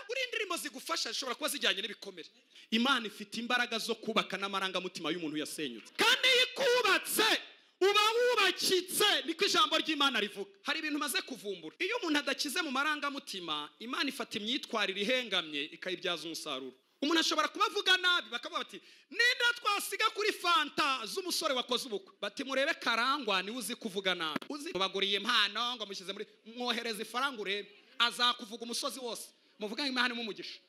uri indirimbo zigufasha zishobora kuba zijyanye n'ibikomere. Imana ifite imbaraga zo kubaka n'amarangamutima y'umuntu yasenyutse, kandi ikubatse uba wubakitse, niko ijambo ry'Imana rivuga. Hari ibintu maze kuvumbura, iyo umuntu adakize mu marangamutima, Imana ifata imyitwarire ihengamye ikayibyaza umusaruro. Umuntu ashobora kubavuga nabi bakavuga bati ninde twasiga kuri fanta z'umusore wakoze ubukwe, bati murebe Karangwa niwe uzi kuvuga nabi, uzi baguriye impano ngo mushyize muri mwohereza ifaranga urebe azakuvuga umusozi wose. Muvuga Imana mumugisha.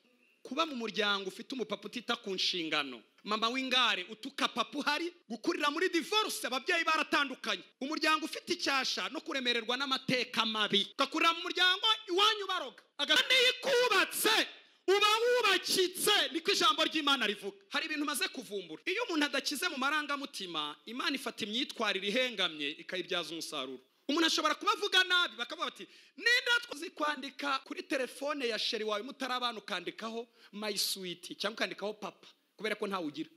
Kuba mu muryango ufite umupapa utita ku nshingano, mama w'ingare utuka papa uhari, gukurira muri divorce, ababyeyi baratandukanye, umuryango ufite icyasha no kuremererwa n'amateka mabi, ugakurira mu muryango iwanyu baroga, kandi ikubatse uba wubakitse, niko ijambo ry'Imana rivuga. Hari ibintu maze kuvumbura, iyo umuntu adakize mu marangamutima, Imana ifata imyitwarire ihengamye ikayibyaza umusaruro. Umuntu ashobora kubavuga nabi bakavuga bati ninde twazi kwandika kuri telefone ya sheri wawe mutarabana ukandikaho my sweet cyangwa ukandikaho papa kubera ko ntawe ugira.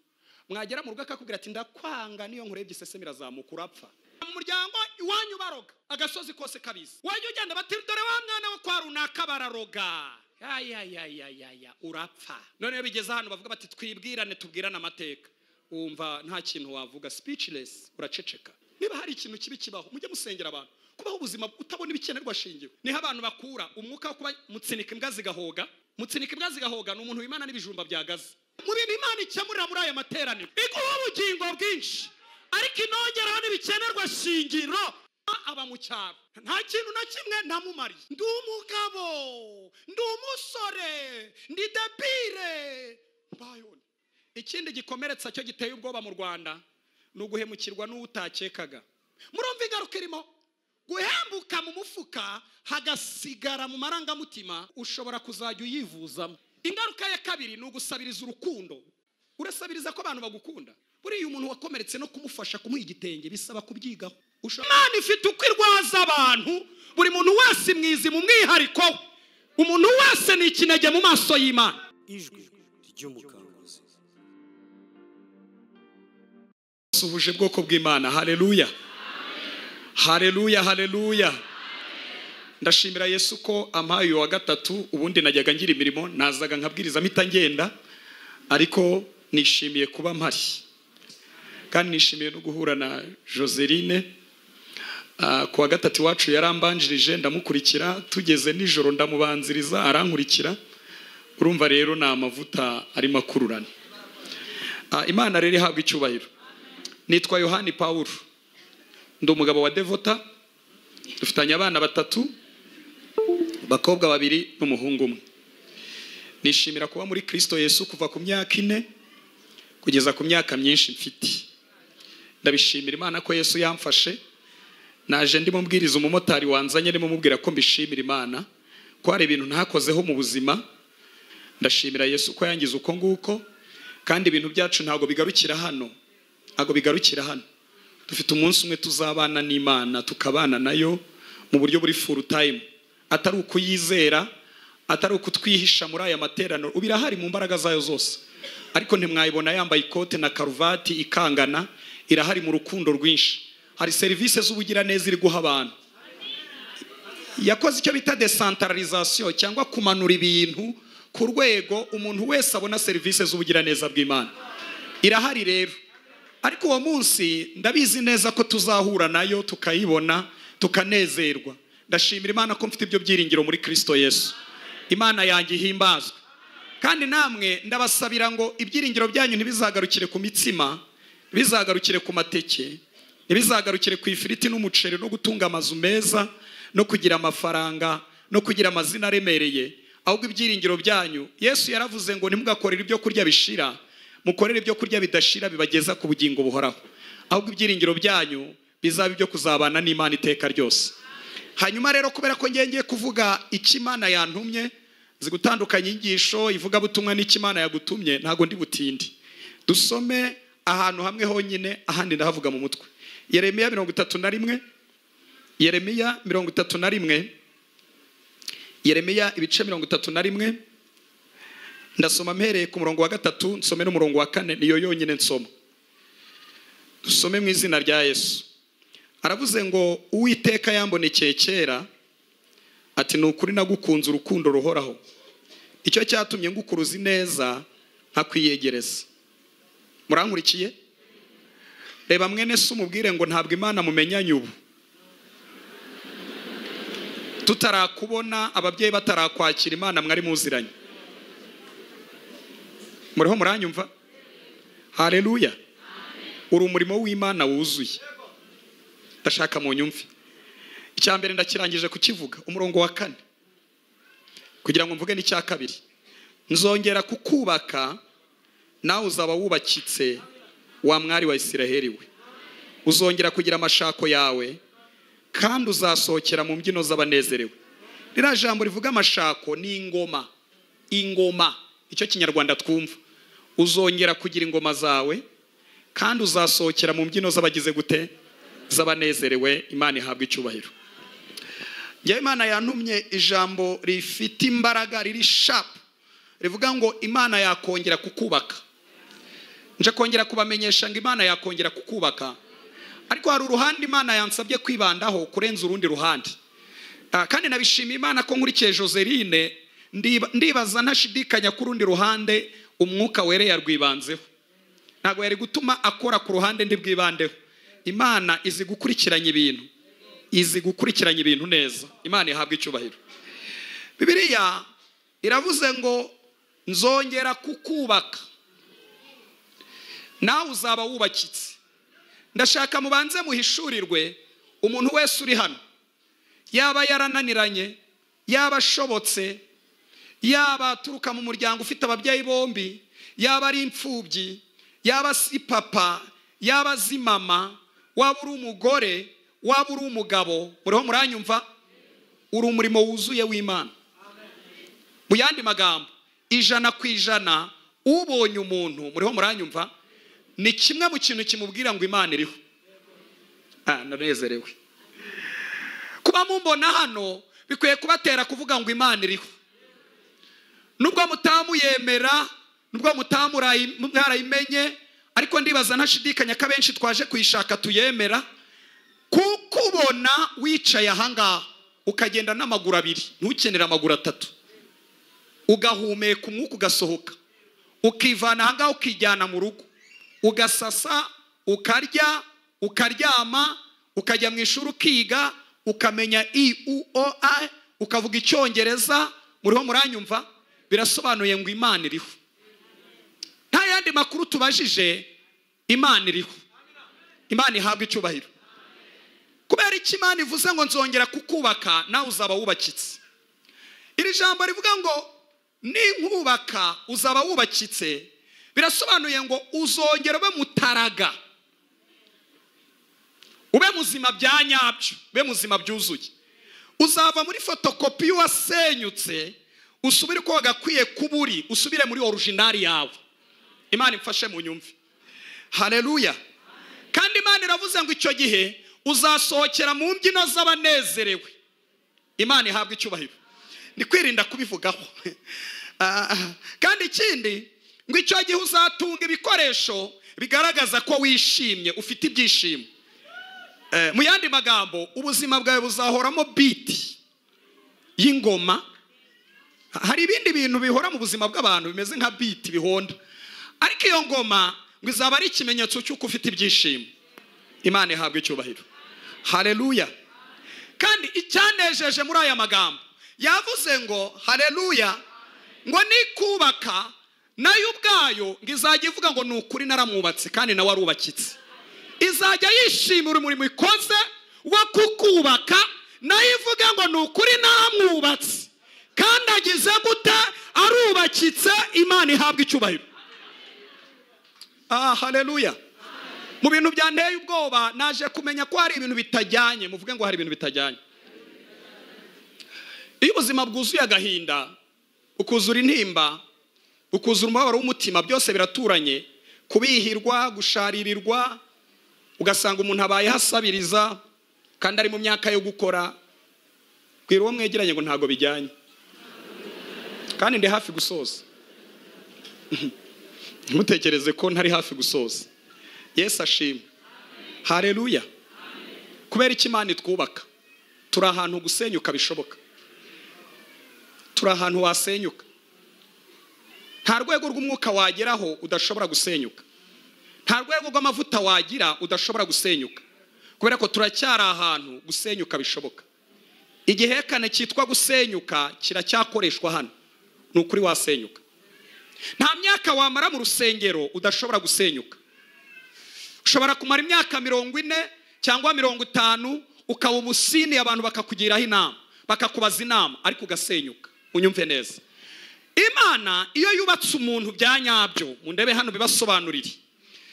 Mwagera mu rugo akakubwira ati ndakwanga niyo nkurebye isesemi irazamuka urapfa. Mu muryango iwanyu baroga, agasozi kose kabizi, wajya ugenda bati dore wa mwana wo kwa runaka bararoga, ya urapfa. None bigeze hano bavuga bati twibwirane tubwirane amateka, umva nta kintu wavuga, speechless, uraceceka. Niba hari ikintu kibi kibaho, mujye musengera abantu. Kubaho ubuzima utabona ibikenerwa shingiro, niho abantu bakura umwuka wo kuba mutsinika imbwa zigahoga. Mutsinika imbwa zigahoga ni umuntu w'Imana n'ibijumba byagaze. Mu bintu Imana icyamurira muri aya materaniro, iguha ubugingo bwinshi, ariko inongeraho n'ibikenerwa shingiro. Aba mu cyaro nta kintu na kimwe namumariye, ndi umugabo, ndi umusore, ndi debire bayone. Ikindi gikomeretsa cyo giteye ubwoba mu Rwanda nuguhemukirwa n'utakekaga. Murumva ingaruka irimo guhembuka mu mufuka hagasigara mu marangamutima, ushobora kuzajya uyivuzamo. Ingaruka ya kabiri nugusabiriza urukundo, urasabiriza ko abantu bagukunda. Buriya umuntu wakomeretse no kumufasha kumuha igitenge bisaba kubyigaho. Imana ifite uko irwaza abantu, buri muntu wese mwizi mu mwihariko, umuntu wese ni ikinege mu maso y'Imana. Ijwi ry'umukanguzi. Suhuje bwoko bw'Imana. Haleluya, haleluya, haleluya. Ndashimira Yesu ko ampaye wa gatatu. Ubundi najyaga ngira imirimo, nazaga nkabwiriza mpita ngenda, ariko nishimiye kuba mpari, kandi nishimiye no guhura na Joseline. Kuwa gatatu wacu yarambanjirije, ndamukurikira, tugeze nijoro ndamubanziriza arankurikira. Urumva rero na amavuta ari makururana. Imana rero ihabwa icyubahiro. Nitwa Yohani Paul, ndi umugabo wa Devota, dufitanye abana batatu, bakobwa babiri n'umuhungu umwe. Nishimira kuba muri Kristo Yesu kuva ku myaka 4 kugeza ku myaka myinshi mfite. Ndabishimira Imana ko Yesu yamfashe. Naje ndimo mbwiriza umumotari wanzanye, ndimo mubwira ko mbishimira Imana ko hari ibintu ntakozeho mu buzima. Ndashimira Yesu ko yangize uko nguko, kandi ibintu byacu ntago bigarukira hano, ntago bigarukira hano. Dufite umunsi umwe tuzabana n'Imana, tukabana nayo mu buryo buri full time, atari ukuyizera, atari ukutwihisha muri aya materaniro. Ubirahari mu mbaraga zayo zose, ariko ntimwayibona yambaye ikote na karuvati ikangana. Irahari mu rukundo rwinshi. Hari services z'ubugira neza iri guha abantu. Yakoze icyo bita decentralisation, cyangwa kumanura ibintu ku rwego umuntu wese abona services z'ubugira neza bw'Imana. Irahari rero, ariko uwo munsi ndabizi neza ko tuzahura nayo tukayibona tukanezerwa. Ndashimira Imana ko mfite ibyo byiringiro muri Kristo Yesu. Imana yanjye ihimbazwe. Kandi namwe ndabasabira ngo ibyiringiro byanyu ntibizagarukire ku mitsima, bizagarukire ku mateke, ntibizagarukire ku ifiriti n'umuceri no gutunga amazu meza no kugira amafaranga no kugira amazina aremereye. Ahubwo ibyiringiro byanyu, Yesu yaravuze ngo ntimugakorere ibyo kurya bishira, mukorere ibyo kurya bidashira bibageza ku bugingo buhoraho. Ahubwo ibyiringiro byanyu bizaba ibyo kuzabana n'Imana iteka ryose. Hanyuma rero kubera ko ngiye kuvuga icyo Imana yantumye, zigutandukanya inyigisho ivuga butumwa n'icyo Imana yagutumye, ntago ndi butindi. Dusome ahantu hamwe honyine, ahandi ndahavuga mu mutwe. Yeremiya 31, Yeremiya 31, Yeremiya ibice 31. Ndasoma mpereye ku murongo wa 3, nsome no murongo wa 4, niyo yonyine nsoma. Dusome mu izina rya Yesu. Aravuze ngo Uwiteka yambonekeye kera, ati nukuri nagukunze urukundo ruhoraho, icyo cyatumye ngukuruzi neza nkakwiyegereza. Murankurikiye? Reba mwene se umubwire ngo ntabwo Imana mumenyanye ubu, tutarakubona ababyeyi batarakwakira Imana mwari muziranye. Muriho muranyumva? Haleluya. Uri umurimo w'Imana wuzuye. Ndashaka mu nyumve. Icyambere ndakirangije kukivuga, umurongo wa 4, kugira ngo mvuge n'icya kabiri. Nzongera kukubaka, nawe uzaba wubakitse, wa mwari wa Isiraheli we. Uzongera kugira amashako yawe, kandi uzasohokera mu mbyino z'abanezerewe. Rira jambo rivuga amashako ni ingoma. Ingoma, icyo kinyarwanda twumva. Uzongera kugira ingoma zawe, kandi uzasohokera mu mbyino z'abagize gute? Z'abanezerewe. Imana ihabwa icyubahiro. Njye Imana yantumye ijambo rifite imbaraga, riri sharp, rivuga ngo Imana yakongera kukubaka. Nje kongera kubamenyesha ngo Imana yakongera kukubaka, ariko hari uruhande Imana yansabye kwibandaho kurenza urundi ruhande. Kandi nabishimiye Imana ko nkurikiye Joseline, ndibaza ntashidikanya ku rundi ruhande umwuka were yarwibanzeho. Ntago yari gutuma akora ku ruhande ndi bwibandeho. Imana izi gukurikiranya ibintu, izi gukurikiranya ibintu neza. Imana ihabwa icyubahiro. Bibiliya iravuze ngo nzongera kukubaka, nawe uzaba wubakitse. Ndashaka mubanze muhishurirwe umuntu wese uri hano, yaba yarananiranye, yaba ashobotse, yaba aturuka mu muryango ufite ababyeyi bombi, yaba ari imfubyi, yaba si papa, yaba zi mama, waba uri umugore, waba uri umugabo. Muriho muranyumva? Uri umurimo wuzuye w'Imana. Mu yandi magambo, 100% ubonye umuntu, muriho muranyumva, ni kimwe mu kintu kimubwira ngo Imana iriho. Nanezerewe. Kuba mumbona hano bikwiye kubatera kuvuga ngo Imana iriho. Nubwo mutamuyemera, nubwo mutarayimenye, ariko ndibaza ntashidikanya ko abenshi twaje kuyishaka tuyemera. Kukubona wicaye ahangaha ukagenda n'amaguru 2, ntukenera amaguru 3, ugahumeka umwuka ugasohoka, ukivana ahangaha ukijyana mu rugo, ugasasa, ukarya, ukaryama, ukajya mu ishuri ukiga, ukamenya I-U-O-A, ukavuga Icyongereza. Muriho muranyumva? Birasobanuye ngo Imana iriho. Nta yandi makuru tubajije, Imana iriho. Imana ihabwa icyubahiro. Kubera iki Imana ivuze ngo nzongera kukubaka, nawe uzaba wubakitse. Iri jambo rivuga ngo ninkubaka uzaba wubakitse, birasobanuye ngo uzongera ube mutaraga, ube muzima bya nyabyo, ube muzima byuzuye. Uzava muri fotokopi y'uwasenyutse, usubire ko wagakwiye kuburi, usubire muri originali yawe. Imana imfashe mu nyumve. Haleluya. Kandi Imana iravuze ngo icyo gihe uzasohokera mu mbyino z'abanezerewe. Imana ihabwa icyubahiro. Ni kwirinda kubivugaho. Kandi ikindi ngo icyo gihe uzatunga ibikoresho bigaragaza ko wishimye, ufite ibyishimo. Mu yandi magambo, ubuzima bwawe buzahoramo beat y'ingoma. Hari ibindi bintu bihora mu buzima bw'abantu bimeze nka beat bihonda, ariko iyo ngoma ngo izaba ari ikimenyetso cy'uko ufite ibyishimo. Imana ihabwa icyubahiro. Haleluya. Kandi icyanejeje muri aya magambo yavuze ngo haleluya, ngo nikubaka nayo ubwayo ngo izajya ivuga ngo nukuri naramwubatse kandi nawe arubakitse. Izajya yishimira umurimo ikoze wo kukubaka, nayo ivuga ngo nukuri naramwubatse kandi agize gute? Arubakitse. Imana ihabwa icyubahiro. Haleluya. Mu bintu byanteye ubwoba naje kumenya ko hari ibintu bitajyanye. Muvuge ngo hari ibintu bitajyanye. Iyo ubuzima bwuzuye agahinda, ukuzura intimba, ukuzura umubabaro w'umutima, byose biraturanye. Kubihirwa, gusharirirwa, ugasanga umuntu abaye hasabiriza kandi ari mu myaka yo gukora. Bwira uwo mwegeranye ngo ntago bijyanye. Kandi ndi hafi gusoza. Mutekereze ko ntari hafi gusoza. Yesu ashimwe. Haleluya. Kubera iki Imana itwubaka? Turi ahantu gusenyuka bishoboka. Turi ahantu wasenyuka. nta rwego rw'umwuka wageraho udashobora gusenyuka, nta rwego rw'amavuta wagira udashobora gusenyuka, kubera ko turacyari ahantu gusenyuka bishoboka. Igihekane cyitwa gusenyuka kiracyakoreshwa hano, ni ukuri wasenyuka. Nta myaka wamara mu rusengero udashobora gusenyuka. Ushobora kumara imyaka 40 cyangwa 50 ukaba umusini, abantu bakakugiraho inama, bakakubaza inama, ariko ugasenyuka. Unyumve neza, Imana iyo yubatse umuntu bya nyabyo, mundebe hano bibasobanurire,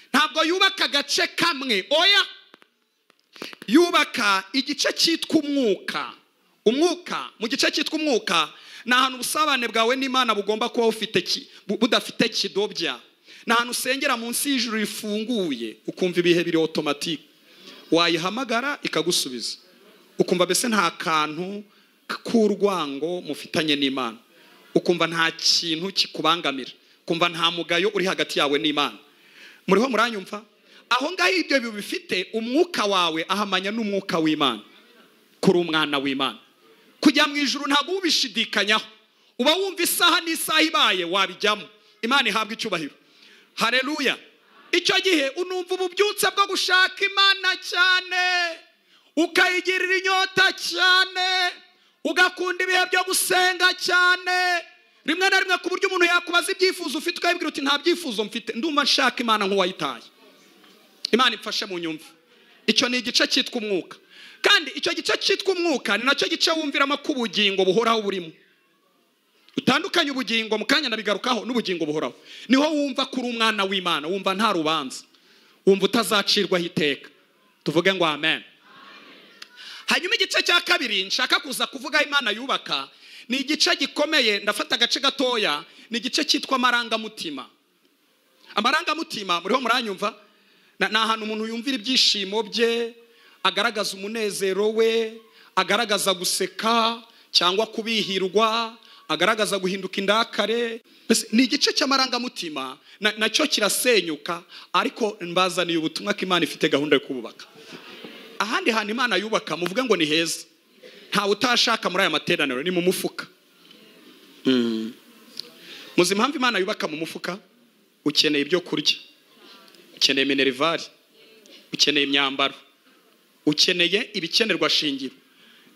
ntabwo yubaka agace kamwe, oya, yubaka igice cyitwa umwuka. Umwuka, mu gice cyitwa umwuka, ni ahantu ubusabane bwawe n'Imana bugomba kuba budafite kidobya. Ni ahantu usengera munsi y'ijuru rifunguye, ukumva ibihe biri automatique, wayihamagara ikagusubiza, ukumva bese nta kantu k'urwango mufitanye n'Imana, ukumva nta kintu kikubangamira, ukumva nta mugayo uri hagati yawe n'Imana. Muriho muranyumva? Aho ngaho ibyo bifite umwuka wawe ahamanya n'umwuka w'Imana, kuri umwana w'Imana. Kujya mu ijuru ntabwo ubishidikanyaho, uba wumva isaha n'isaha ibaye wabijyamo. Imana ihabwa icyubahiro, haleluya. Icyo gihe unumva ububyutse bwo gushaka Imana cyane, ukayigirira inyota cyane, ugakunda ibihe byo gusenga cyane. Rimwe na rimwe ku buryo umuntu yakubaza ibyifuzo ufite ukabibwira uti nta byifuzo mfite, ndumva nshaka Imana nk'uwayitaye. Imana imfashe mu nyumva. Icyo ni igice cyitwa umwuka, kandi icyo gice cyitwa umwuka ni nacyo gice wumviramo ko ubugingo buhoraho burimo. Utandukanye ubugingo, mu kanya nabigarukaho, n'ubugingo buhoraho. Niho wumva kuri umwana w'Imana, wumva nta rubanza, wumva utazacirwaho iteka. Tuvuge ngo amen. Hanyuma igice cya kabiri nshaka kuza kuvuga Imana yubaka, ni igice gikomeye. Ndafata agace gatoya, ni igice cyitwa amarangamutima. Amarangamutima, muriho muranyumva? Ni ahantu umuntu yumvira ibyishimo bye, agaragaza umunezero we, agaragaza guseka cyangwa kubihirwa, agaragaza guhinduka indakare. Ni igice cy'amarangamutima, nacyo kirasenyuka, ariko mbazaniye ubutumwa ko Imana ifite gahunda yo kububaka. Ahandi hantu Imana yubaka muvuge ngo ni heza, ntawe utashaka muri aya materaniro, ni mu mufuka. Muzi impamvu Imana yubaka mu mufuka? Ukeneye ibyo kurya, ukeneye minervari, ukeneye imyambaro, ukeneye ibikenerwa shingiro.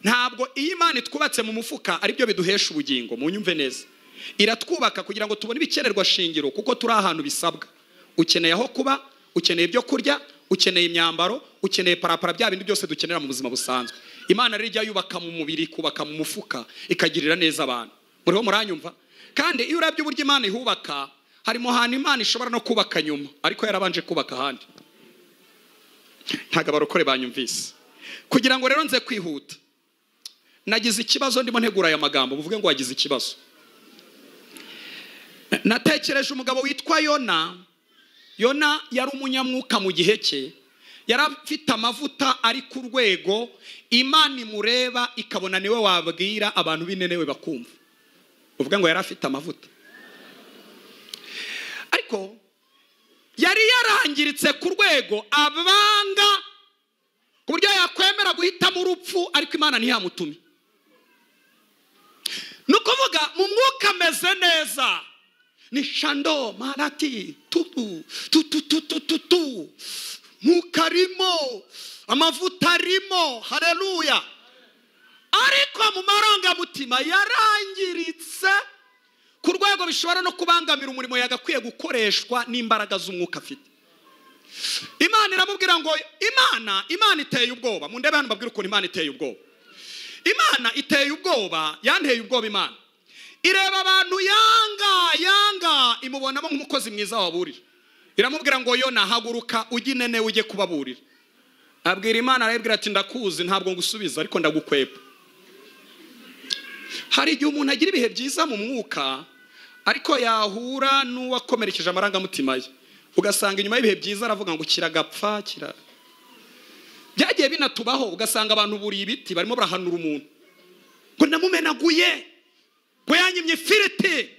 Ntabwo iyo Imana itwubatse mu mufuka ari byo biduhesha ubugingo. Munyumve neza, iratwubaka kugira ngo tubone ibikenerwa shingiro, kuko turi ahantu bisabwa. Ukeneye aho kuba, ukeneye ibyo kurya, ukeneye imyambaro, ukeneye parapara, bya bindi byose dukenera mu buzima busanzwe. Imana rero ijya yubaka mu mubiri, kubaka mu mufuka, ikagirira neza abantu. Muriho muranyumva? Kandi iyo urebye uburyo Imana ihubaka, harimo ahantu Imana ishobora no kubaka nyuma, ariko yarabanje kubaka ahandi. Ntago abarokore banyumvise. Kugira ngo rero nze kwihuta, nagize ikibazo ndimo ntegura aya magambo, muvuge ngo wagize ikibazo. Natekereje umugabo witwa Yona. Yona yari umunyamwuka mu gihe cye, yari afite amavuta ari ku rwego Imana imureba ikabona niwe wabwira abantu b'inenewe bakumva. Uvuga ngo yari afite amavuta, ariko yari yarangiritse ku rwego abanga ku buryo yakwemera guhitamo urupfu, ariko Imana ntiyamutume. Nukuvuga mu mwuka ameze neza, ni shando marati tu mukarimo, amavuta arimo, haleluya. Ariko mu marangamutima yarangiritse ku rwego bishobora no kubangamira umurimo yagakwiye gukoreshwa n'imbaraga z'umwuka afite. Imana iramubwira ngo Imana iteye ubwoba. Mundebe hano mbabwira ukuntu Imana iteye ubwoba. Imana iteye ubwoba, yanteye ubwoba. Imana ireba abantu yanga, imubonamo nk'umukozi mwiza waburira. Iramubwira ngo Yona, haguruka ujye Nineve ujye kubaburira. Abwira Imana, arabwira ati ndakuzi, ntabwo ngusubiza, ariko ndagukwepa. Hari igihe umuntu agira ibihe byiza mu mwuka, ariko yahura n'uwakomerekeje amarangamutima ye, ugasanga inyuma y'ibihe byiza aravuga ngo kiragapfa. Byagiye binatubaho, ugasanga abantu buriye ibiti barimo barahanura umuntu ngo namumenaguye, ngo yanyimye ifiriti,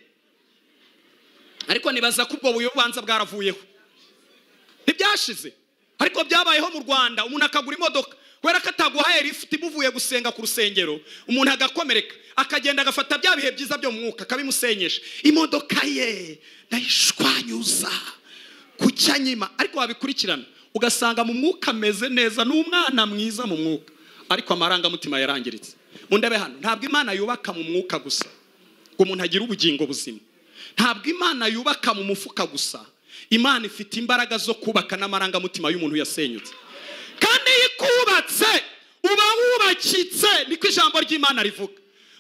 ariko nibaza ko ubwo bubanza bwaravuyeho. Ntibyashize, ariko byabayeho mu Rwanda. Umuntu akagura imodoka kubera ko ataguhaye lift imuvuye gusenga ku rusengero, umuntu agakomereka akagenda agafata bya bihe byiza byo mu mwuka akabimusenyesha, imodoka ye ndayishwanyuza kucyanyima, ariko wabikurikirana ugasanga mu mwuka ameze neza, n'umwana mwiza mu mwuka, ariko amarangamutima yarangiritse. Mundabe hano, ntabwo Imana yubaka mu mwuka gusa ngo umuntu agire ubugingo buzima, ntabwo Imana yubaka mu mufuka gusa. Imana ifite imbaraga zo kubaka n'amarangamutima y'umuntu yasenyutse, kandi ikubatse uba wubakitse, niko ijambo ry'Imana rivuga.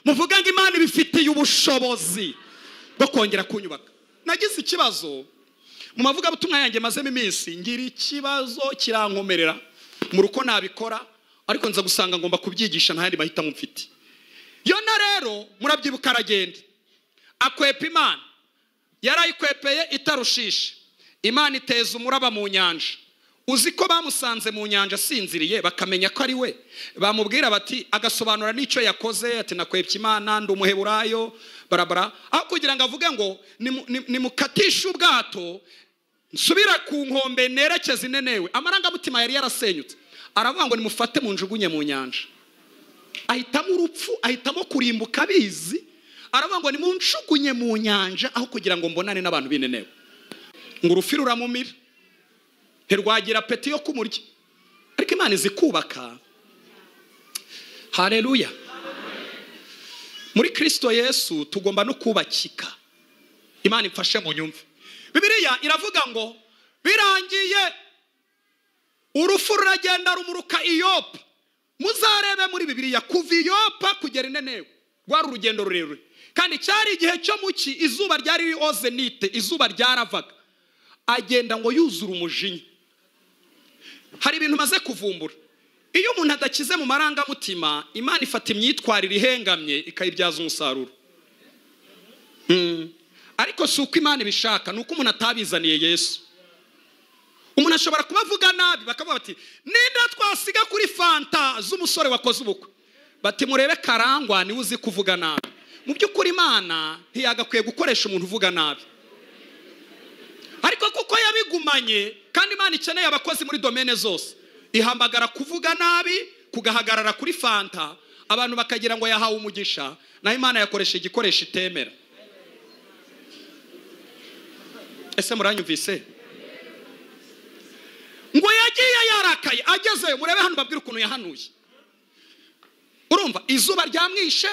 Muvuga ngo Imana ibifitiye ubushobozi bwo kongera kunyubaka. Nagize ikibazo mu mavuga butumwa yanjye mazemo iminsi, ngira ikibazo kirankomerera mu ruko nabikora, ariko nza gusanga ngomba kubyigisha ntayandi mahita mufite. Yona rero murabyibuka aragenda akwepa Imana, yarayikwepeye itarushishe, Imana iteza umuraba mu nyanja. Uzi ko bamusanze mu nyanja asinziriye, bakamenya ko ari we, bamubwira bati, agasobanura n'icyo yakoze, ati nakwepye Imana ndi umuheburayo barabara, aho kugira ngo avuge ngo nimukatishe ubwato nsubira ku nkombe nerekeze Ninewe, amarangamutima yari yarasenyutse, aravuga ngo nimufate munjugunye mu nyanja. Ahitamo urupfu, ahitamo kurimbuka bizi, aravuga ngo nimunjugunye mu nyanja aho kugira ngo mbonane n'abantu b'Ninewe. Ngo urufi ruramumira, ntirwagira peti yo kumurya, ariko Imana izi kubaka. Haleluya. Muri Kristo Yesu tugomba no kubakika. Imana imfashe mu nyumve. Bibiliya iravuga ngo birangiye urufu ruragenda rumuruka i Yopa. Muzarebe muri Bibiliya kuva i Yopa kugera i Ninewe rwari urugendo rurerure, kandi cyari igihe cyo muki, izuba ryari riri ozenite, izuba ryaravaga. Agenda ngo yuzura umujinya. Hari ibintu maze kuvumbura, iyo umuntu adakize mu marangamutima, Imana ifata imyitwarire ihengamye ikayibyaza umusaruro. Ariko si uko Imana ibishaka, nuko umuntu atabizaniye Yesu. Umuntu ashobora kubavuga nabi, bakavuga bati ninde twasiga kuri fanta z'umusore wakoze ubukwe, bati murebe Karangwa niwe uzi kuvuga nabi. Mu by'ukuri Imana ntiyagakwiye gukoresha umuntu uvuga nabi, ariko kuko yabigumanye, kandi Imana ikeneye abakozi muri domene zose, ihamagara kuvuga nabi, kugahagarara kuri fanta, abantu bakagira ngo yahawe umugisha, naho Imana yakoresha igikoresho itemera. Ese muranyumvise? Ngo yagiye yarakaye, agezeyo murebe hano babwira ukuntu yahanuye. Urumva izuba ryamwishe,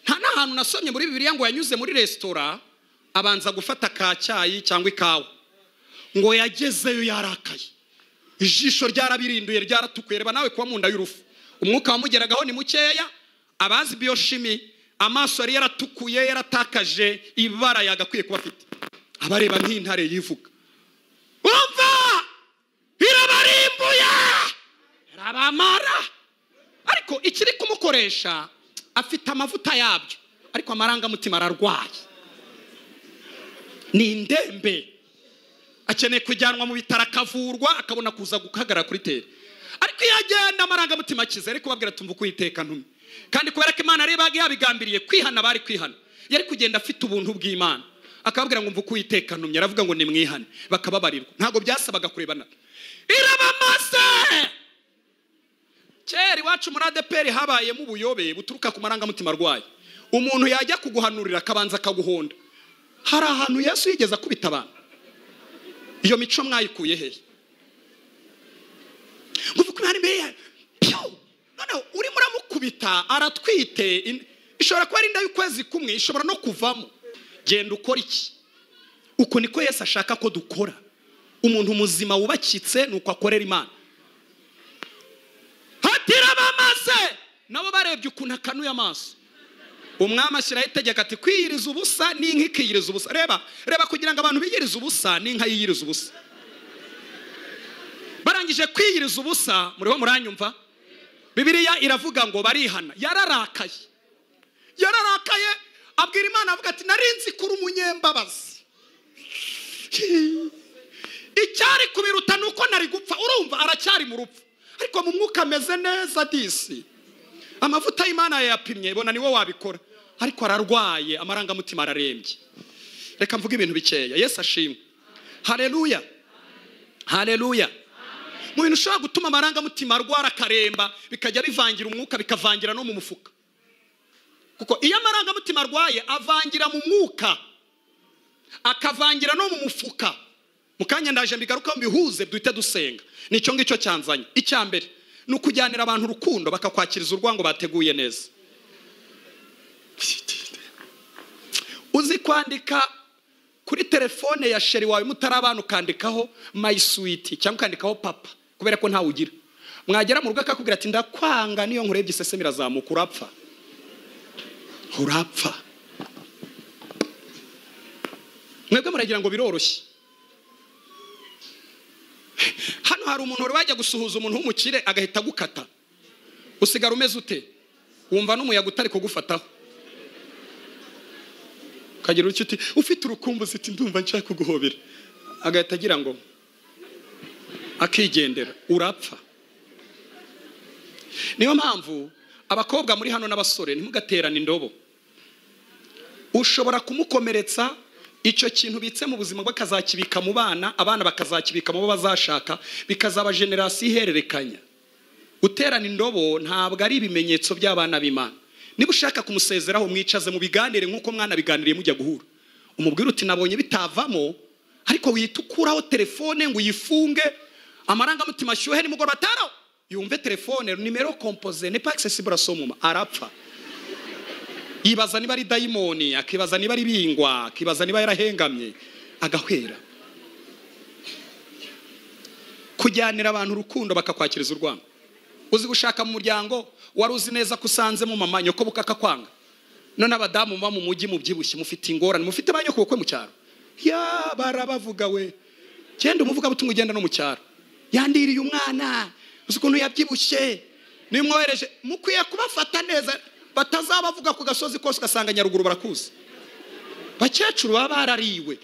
nta n'ahantu nasomye muri Bibiliya ngo yanyuze muri resitora abanza gufata ka cyayi cyangwa ikawa. Ngo yagezeyo yarakaye, ijisho ryarabirinduye ryaratukuye. Reba nawe kuba mu nda y'urufu, umwuka wamugeragaho ni mukeya. Abazi bioshimi, amaso yari yaratukuye, yaratakaje ibara yagakwiye kuba afite, abareba nk'intare yivuga. Umva irabarimbuye, irabamara, ariko ikiri kumukoresha afite amavuta yabyo, ariko amarangamutima ararwaye, ni indembe, akeneye kujyanwa mu bitaro akavurwa, akabona kuza guhagarara kuri tere. Ariko iyo agenda amarangamutima akize, ariko babwira tumva Uwiteka ntumye. Kandi kubera ko Imana yabaga yabigambiriye kwihana, bari kwihana, yari kugenda afite ubuntu bw'Imana, akababwira ngo mvuga Uwiteka ntumye, aravuga ngo nimwihane bakababarirwa. Ntabwo byasabaga kurebana. Irabamaze. Kera iwacu muri ADPR habayemo ubuyobe buturuka ku marangamutima arwaye. Umuntu yajya kuguhanurira akabanza akaguhonda. Hari ahantu Yesu yigeze akubita abantu. Iyo mico mwayikuye hehe? Nguvuga ko hari mbere none uri muramukubita aratwite, ishobora kuba ari inda y'ukwezi kumwe, ishobora no kuvamo. Genda ukora iki? Uko niko Yesu ashaka ko dukora. Umuntu muzima wubakitse nuko akorera Imana. Hatira bamaze nabo barebye ukuntu akanuye amaso. Umwami ashyiraho itegeko ati kwiyiriza ubusa n'inka ikiyiriza ubusa. Reba kugira ngo abantu biyiriza ubusa n'inka yiyiriza ubusa. Barangije kwiyiriza ubusa, muriho muranyumva? Bibiliya iravuga ngo barihana. Yararakaye abwira Imana avuga ati narinzi kuri umunyembabazi, icyari kubiruta nuko nari gupfa. Urumva aracyari mu rupfu, ariko mu mwuka ameze neza disi. Amavuta y'Imana yapimye, bona niwe wabikora, ariko ararwaye, amarangamutima ararembye. Reka mvuge ibintu bikeya. Yesu ashimwe. Haleluya. Haleluya. mu bintu ushobora gutuma amarangamutima arwara akaremba bikajya bivangira umwuka bikavangira no mu mufuka. Kuko iyo amarangamutima arwaye avangira mu mwuka akavangira no mu mufuka. Mukanya ndaje mbigaruka mbihuze duhite dusenga. Nicyo ngicyo cyanzanye. Icyambere ni ukujyanira abantu urukundo bakakwakiriza urwango bateguye neza. Uzi kwandika kuri telefone ya sheri wawe mutarabana ukandikaho my sweet cyangwa ukandikaho papa kubera ko ntawe ugira. Mwagera mu rugo akakubwira ati ndakwanga niyo nkurebye iseseme irazamuka urapfa. Urapfa. Mwebwe muragira ngo biroroshye. Hano hari umuntu wari wajya gusuhuza umuntu w'umukire agahita gukata. Usigara umeze ute? Wumva n'umuyaga utari kugufataho. Kagira uti ufite urukumbuzi ati ndumva nshaka kuguhobera. Agahita agira ngo akigendera urapfa. Niyo mpamvu abakobwa muri hano n'abasore ntimugaterane indobo. Ushobora kumukomeretsa icyo kintu bitse mu buzima bwe kazakibika mu bana, abana bakazakibika mu bo bazashaka, bikazaba generasiyo ihererekanya. Guterana indobo ntabwo ari ibimenyetso by'abana b'Imana. Niba ushaka kumusezeraho mwicaze mu biganire nk'uko mwana biganiriye mujya guhura. Umubwira uti nabonye bitavamo ariko witukuraho telefone ngo uyifunge amarangamutima ashyuhe nimugoroba ataro yumve telefone numero composé n'est pas accessible à son moment arapfa. Yibaza niba ari dayimoni, akibaza niba ari bingwa, akibaza niba yarahengamye agahwera. Kujyanira abantu urukundo bakakwakiriza urwango. Uzi gushaka mu muryango wari uzi neza kusanze mu mama nyoko bukakakwanga. None abadamu muba mu mujyi mubyibushye mufite ingorane mufite banyoko bukwe mu cyaro. Ya barabavuga we. Cyenda umuvuga butumwe ugenda no mu cyaro. Yandiriye umwana. Uzi ukuntu yabyibushye. Nimwohereje mukwiye kubafata neza batazabavuga ku gasozi kose ugasanga Nyaruguru barakuze. Bakecuru baba barariwe.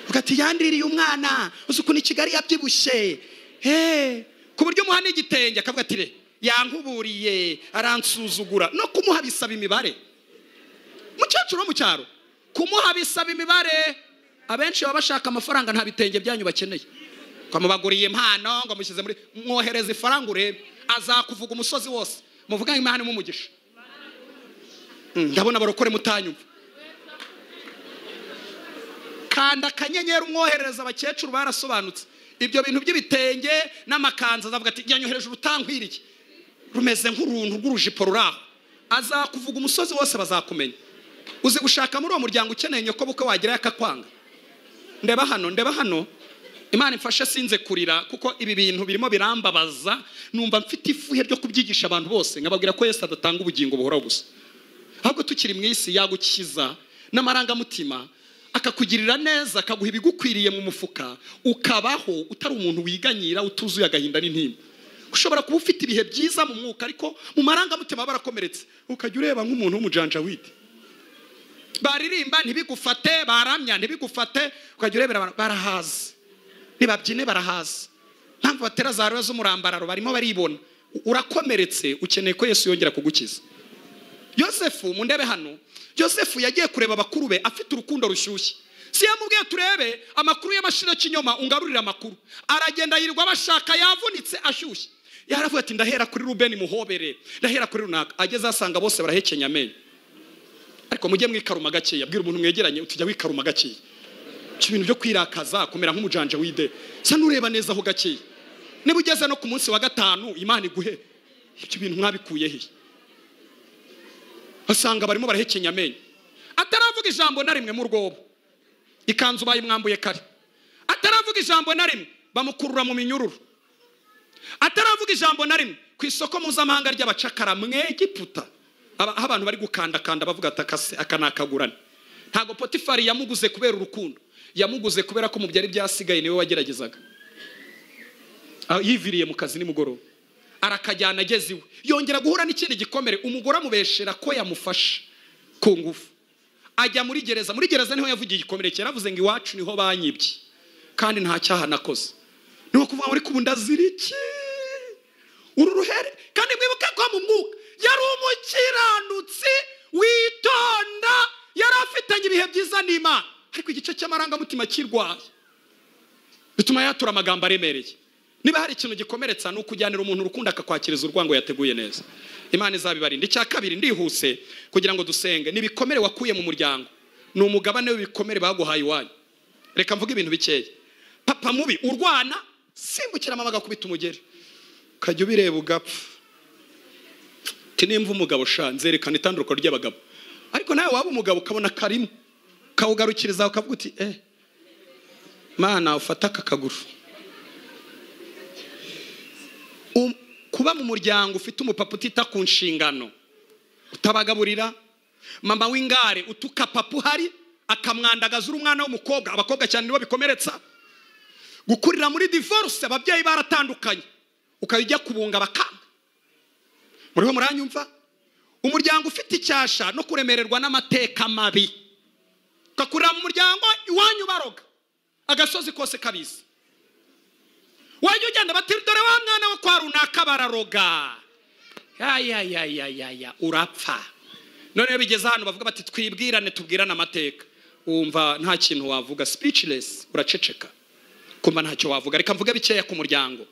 Ugati yandiriye umwana. Uzi ukuntu Kigali yabyibushye. Ku buryo muhana igitenge akavuga ati yankuburiye aransuzugura no kumuha bisaba imibare. Mukecuru mu cyaro kumuha bisaba imibare. Abenshi baba bashaka amafaranga nta bitenge byanyu bakeneye. Kwamubaguriye impano ngo mushyize muri mwohereze ifaranga urebe azakuvuga umusozi wose. Muvuga imana mu mugisha. Ndabona barokore mutanyumva. Kanda kanyenyeri umwohereza abakecuru barasobanutse. Ibyo bintu by'ibitenge n'amakanza azavuga ati yanyohereje urutankwiriki. Rumeze nk'uruntu rw'urujipo ruraho. Azakuvuga umusozi wose bazakumenya. Uzi gushaka muri uwo muryango ukeneye nyoko buko wagira yakakwanga. Ndeba hano. Imana imfashe sinze kurira kuko ibi bintu birimo birambabaza numva mfite ifuhe ryo kubyigisha abantu bose nkababwira ko Yesu adatanga ubugingo buhoraho gusa. Ahubwo tukiri mu isi yagukiza n'amarangamutima akakugirira neza akaguha ibigukwiriye mu mufuka ukabaho utari umuntu wiganyira utuzuye agahinda n'intimba. Ushobora kuba ufite ibihe byiza mu mwuka ariko mu marangamutima barakomeretse ukajya ureba nk'umuntu w'umujanja wite. Baririmba ntibigufate, baramya ntibigufate, ukajya urebera barahaza. Nibabyine barahaza. Mpamvu batera za roho z'umurambararo barimo baribona. Urakomeretse ukeneye ko Yesu yongera kugukiza. Yosefu mu ndebe hano, Yosefu yagiye kureba bakuru be afite urukundo rushyushye. Si yamubwiye turebe amakuru y'amashira kinyoma ungarurira amakuru. Aragenda yirirwa bashaka yavunitse ashyushye. Yaravuga ati ndahera kuri Rubeni muhobere, ndahera kuri runaka. Ageze asanga bose barahekenya amenyo. Ariko mujye mwikaruma gakeya, abwira umuntu mwegeranye utujya wikaruma gakeya. Ibintu byo kwirakaza kumera nk'umujanja wide. Sa nureba neza ho gakeya. Niba ugeze no ku munsi wa gatanu Imana iguhe. Ibyo bintu mwabikuye he? Asanga barimo barahekenya amenyo. Ataravuga ijambo na rimwe mu rwobo. Ikanzu bayimwambuye kare. Ataravuga ijambo na rimwe bamukurura mu minyururu. Ataravuga ijambo na rimwe ku isoko mpuzamahanga ry'abacakara Mwegiputa. Abantu bari gukandakanda bavuga atakase akanakagurana. Ntago Potifari yamuguze kubera urukundo. Yamuguze kubera ko mu byari byasigaye niwe wageragezaga. Yiviriye mu kazi nimugoroba. Arakajyana ageze iwe. Yongera guhura n'ikindi gikomere umugore amubeshera ko yamufasha ku ngufu. Ajya muri gereza. Muri gereza niho yavugiye igikomere cye. Yaravuze ngo iwacu niho banyibye. Kandi nta cyaha nakoze. Niho kuvuga muri kubunda ziriki. Ururuhere kandi mwibuke ko mu mwuka yari umukiranutsi witonda yari afitanye ibihe byiza n'Imana. Ariko igice cy'amarangamutima kirwaye bituma yatura amagambo aremereye. niba hari ikintu gikomeretsa no kujyanira umuntu urukundo akakwakiriza urwango yateguye neza. Imana izabibarinda. Icya kabiri ndihuse kugira ngo dusenge, nibikomere wakuye mu muryango, ni umugabane w'ibikomere baguhaye iwanyu. Reka mvuge ibintu bikeya. Papa mubi urwana, simbukira mama gakubita umugeri, kajya ubireba ugapfa. Tinimva umugabo shanzerekana itanduruko ry'abagabo, ariko nawe waba umugabo ukabona karimo kawugarukiriza ukavuga uti Mana ufata akakaguru. Kuba mu muryango ufite umupapa utita ku nshingano, utabagaburira, mama w'ingare utuka papa uhari akamwandagaza umwana w'umukobwa, abakobwa cyane nibo bikomeretsa. Gukurira muri divorce, ababyeyi baratandukanye, ukajya kubunga bakanga. Muriho muranyumva? Umuryango ufite icyasha no kuremererwa n'amateka mabi, ukakurira mu muryango iwanyu baroga, agasozi kose kabizi. Wajya ugenda bati dore wa mwana wo kwa runaka bararoga, ya urapfa. None bigeze hano bavuga bati twibwirane tubwirane amateka, wumva nta kintu wavuga, speechless, uraceceka, kumva ntacyo wavuga. Reka mvuge bikeya ku muryango.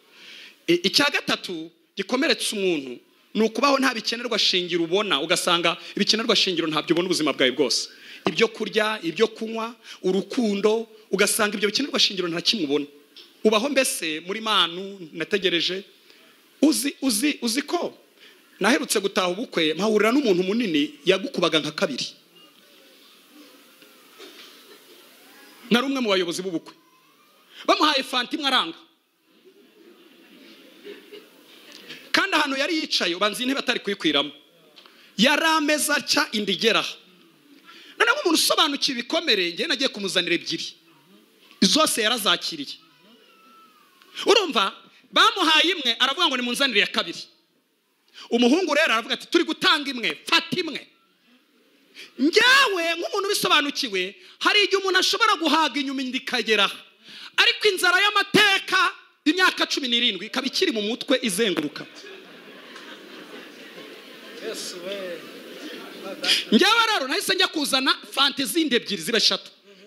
Icya gatatu gikomeretsa umuntu ni ukubaho nta bikenerwa shingiro ubona, ugasanga ibikenerwa shingiro ntabyo ubona ubuzima bwawe bwose. Ibyo kurya, ibyo kunywa, urukundo, ugasanga ibyo bikenerwa shingiro nta kimwe ubona. Ubaho mbese muri manu nategereje. Uzi ko naherutse gutaha ubukwe mpahurira n'umuntu munini yagukubaga nka kabiri. Nari umwe mu bayobozi b'ubukwe, bamuhaye fanta imwe aranga, kandi ahantu yari yicaye ubanza intebe atari kuyikwiramo, yari ameza aca indigera. None umuntu usobanukiwe ibikomere, njye nagiye kumuzanira ebyiri, zose yarazakiriye. Urumva bamuhaye imwe aravuga ngo nimunzanire ya kabiri. Umuhungu rero aravuga ati turi gutanga imwe, fata imwe. Njyawe nk'umuntu bisobanukiwe, hari igihe umuntu ashobora guhaga inyuma indikagera, ariko inzara y'amateka imyaka 17 ikaba ikiri mu mutwe izenguruka. Njyawe rero nahise njya kuzana fanta zindi ebyiri ziba 3,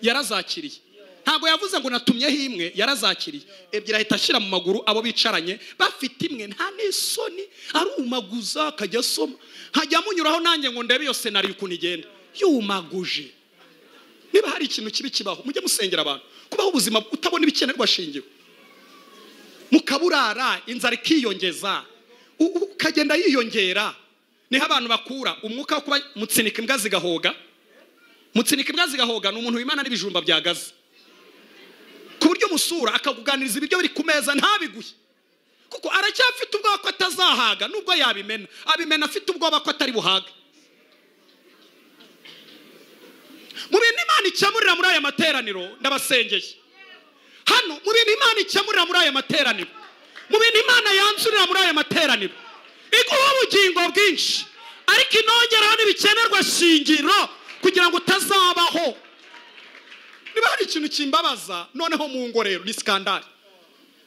yarazakiriye. Ntabwo yavuze ngo natumyeho imwe, yarazakiriye. Ebyiri ahita ashyira mu maguru abo bicaranye bafite imwe, nta n'isoni, arumaguza akajya asoma. Hajya munyuraho nanjye ngo ndebe iyo scenario ukuntu igenda, yumaguje. Niba hari ikintu kibi kibaho, mujye musengera abantu. Kubaho ubuzima utabona ibikenerwa shingiro, mukaburara, inzara ikiyongeza, ukagenda yiyongera. Niho abantu bakura umwuka wo kuba mutsinika imbwa zigahoga. Mutsinika imbwa zigahoga ni umuntu w'Imana n'ibijumba byagaze, ku buryo musura akakuganiriza ibiryo biri ku meza ntabiguye, kuko aracyafite ubwoba ko atazahaga. Nubwo abimena afite ubwoba ko atari buhaga. Mu bintu Imana ikemurira muri aya materaniro, ndabasengeye hano, mu bintu Imana ikemurira muri aya materaniro, mu bintu Imana yanzurira muri aya materaniro, iguha ubugingo bwinshi, ariko inongeraho n'ibikenerwa shingiro kugira ngo utazabaho. Niba hari ikintu kimbabaza noneho mu ngo rero ni skandal.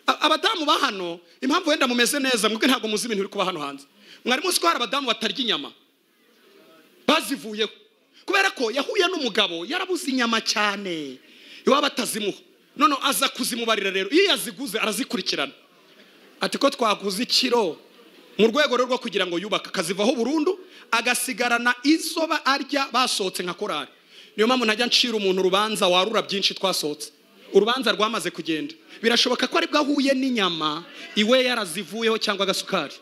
Abadamu ba hano impamvu wenda mumeze neza, mwebwe ntabwo muzi ibintu biri kuba hano hanze. Mwari muzi ko hari abadamu batarya inyama bazivuyeho, kubera ko yahuye n'umugabo yarabuze inyama cyane, iwaba atazimuha. None aza kuzimubarira rero, iyo yaziguze arazikurikirana, ati ko twaguze ikiro, mu rwego rwo kugira ngo yubaka akazivaho burundu, agasigarana izoba arya basohotse nka korari. Niyo mpamvu ntajya ncira umuntu urubanza warura byinshi twasohotse, urubanza rwamaze kugenda. Birashoboka ko ari bwahuye n'inyama iwe yarazivuyeho cyangwa agasukari.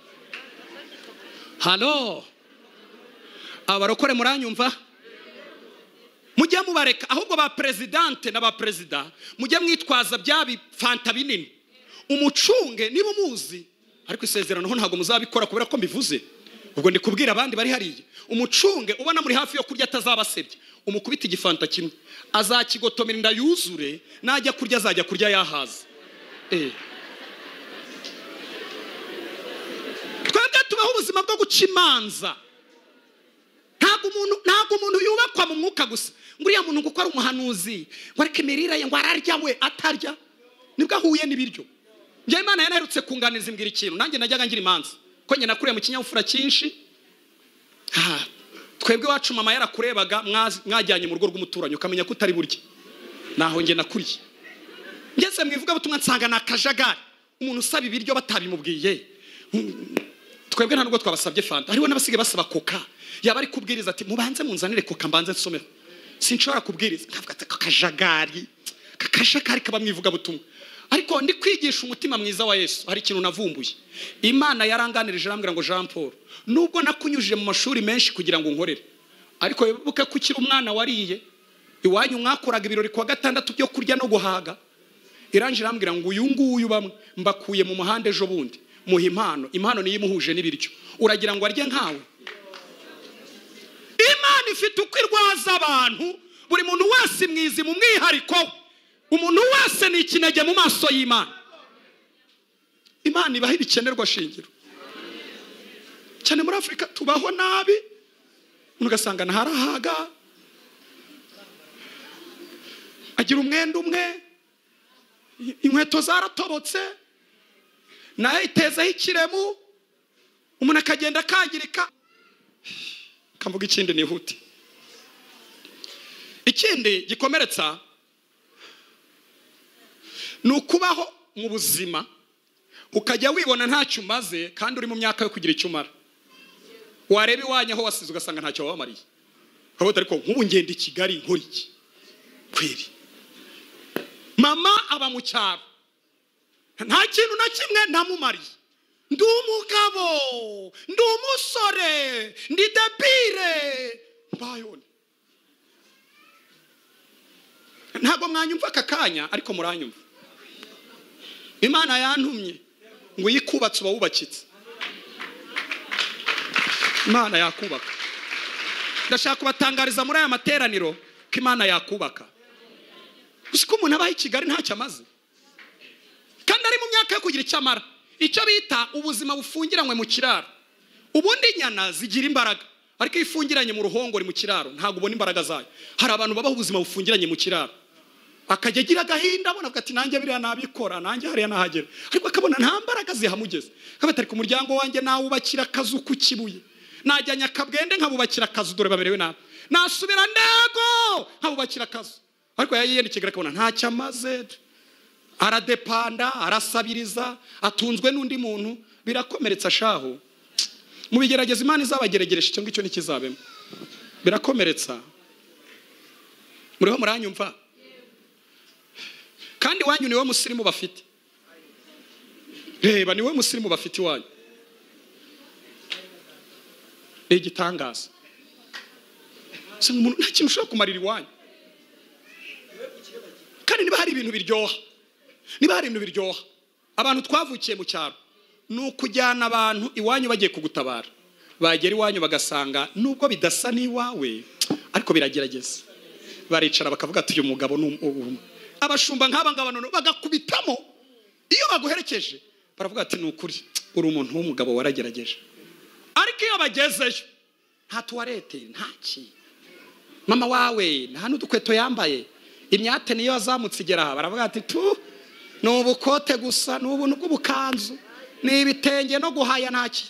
Halo, abarokore muranyumva? Mujye mubareka, ahubwo ba presidente n'aba presida mujye mwitwaza byabi fanta binini, umucunge niba umuzi. Ariko isezerano ho ntabwo muzabikora kubera ko mbivuze. Ubwo ndi kubwira abandi bari hariye, umucunge ubona muri hafi yo kurya atazabasebye, umukubita igifanta kimwe, azakigotomera inda yuzure, najya kurya azajya kurya yahaza. Twebwe tubaho ubuzima bwo guca imanza. Ntabwo umuntu yubakwa mu mwuka gusa, ngo uriya muntu kuko ari umuhanuzi ngo areke imirire ye ngo ararya we atarya, nibwo ahuye n'ibiryo. Njye Imana yanaherutse kunganiriza imbwira ikintu, nanjye najyaga ngira imanza ko nyina nakuriye mu kinyabupfura cyinshi. Twebwe wacu mama yarakurebaga mwajyanye mu rugo rw'umuturanyi ukamenya ko utari burya, naho njye nakuriye. Ngeze mwivuga butumwa nsanga nakajagari, umuntu usaba ibiryo batabimubwiye. Twebwe nta nubwo twabasabye fanta, hariho n'abasige basaba koka. Yaba ari kubwiriza ati mubanze munzanire koka mbanze nsomero. Sinshobora kubwiriza, nkavuga ati kakajagari kaba mwivuga butumwa. Ariko ndi kwigisha umutima mwiza wa Yesu. Hari ikintu navumbuye. Imana yaranganirije arambwira ngo Jean Paul, nubwo nakunyujije mu mashuri menshi kugira ngo nkorere, ariko wibuke ko ukiri umwana wariye iwanyu mwakoraga ibirori kwa gatandatu byo kurya no guhaga. Irangije arambwira ngo uyu nguyu bamwe mbakuye mu muhanda ejo bundi, muha impano niyo imuhuje n'ibiryo. Uragira ngo arye nkawe? Imana ifite uko irwaza abantu, buri muntu wese mwizi mu mwihariko. Umuntu wese ni ikinege mu maso y'Imana. Imana ibaho ibikenerwa shingiro. Cyane muri Afrika tubaho nabi, ugasanga ntaharahaga, agira umwenda umwe, inkweto zaratobotse, naye itezeho ikiremu, umuntu akagenda akangirika. Kamvuga ikindi nihuti. Ikindi gikomeretsa ni ukubaho mu buzima ukajya wibona ntacyo umaze kandi uri mu myaka yo kugira icyo umara. Wareba iwanyu aho wasize ugasanga ntacyo wabamariye. Urabona ariko nk'ubu ngenda i Kigali nkora iki? Kweri mama aba mu cyaro, nta kintu na kimwe namumariye. Ndi umugabo, ndi umusore, ndi debire mbayone. Ntabwo mwanyumva aka kanya ariko muranyumva. Imana yantumye ngo yikubatse uba wubakitse. Imana yakubaka. Ndashaka kubatangariza muri aya materaniro ko Imana yakubaka. Usiko umuntu abaye i Kigali ntacyo amaze, kandi ari mu myaka yo kugira icyo amara. Icyo bita ubuzima bufungiranywe mu kiraro. Ubundi inyana zigira imbaraga, ariko ifungiranye mu ruhongore mu kiraro ntabwo ubona imbaraga zayo. Hari abantu babaho ubuzima bufungiranye mu kiraro, akajya agira agahinda abona ati nanjye biriya nabikora, nanjye hariya nahagera, ariko akabona nta mbaraga zihamugeza. Kabata ariko umuryango wanjye nawubakira akazu ku Kibuye, najyanya akabwende nkabubakira akazu, dore baberewe nabi, nasubira Ndego nkabubakira akazu. Ariko yayiyendekera akabona ntacyo amaze, aradepanda, arasabiriza, atunzwe n'undi muntu. Birakomeretsa shaho. Mu bigerageza Imana izabagerageresha icyo ngicyo nikizabemo. Birakomeretsa. Muriho muranyumva? Kandi wanyu niwe musirimu bafite. Reba niwe musirimu bafite wanyu. Igitangaza. Se umuntu nta kintu ushobora kumarira iwanyu. Kandi niba hari ibintu biryoha, abantu twavukiye mu cyaro, nukujyana abantu iwanyu bagiye kugutabara. Bagera iwanyu bagasanga nubwo bidasa n'iwawe ariko biragerageza. Baricara bakavuga ati uyu mugabo abashumba nk'aba ngaba none bagakubitamo. Iyo baguherekeje baravuga ati nukuri uri umuntu w'umugabo waragerageje. Ariko iyo bagezeyo nta tuwarete, ntaki, mama wawe nta n'udukweto yambaye, imyate niyo azamutse igera aha, baravuga ati tu nubukote gusa, n'ubuntu bw'ubukanzu, n'ibitenge no guhaya ntaki.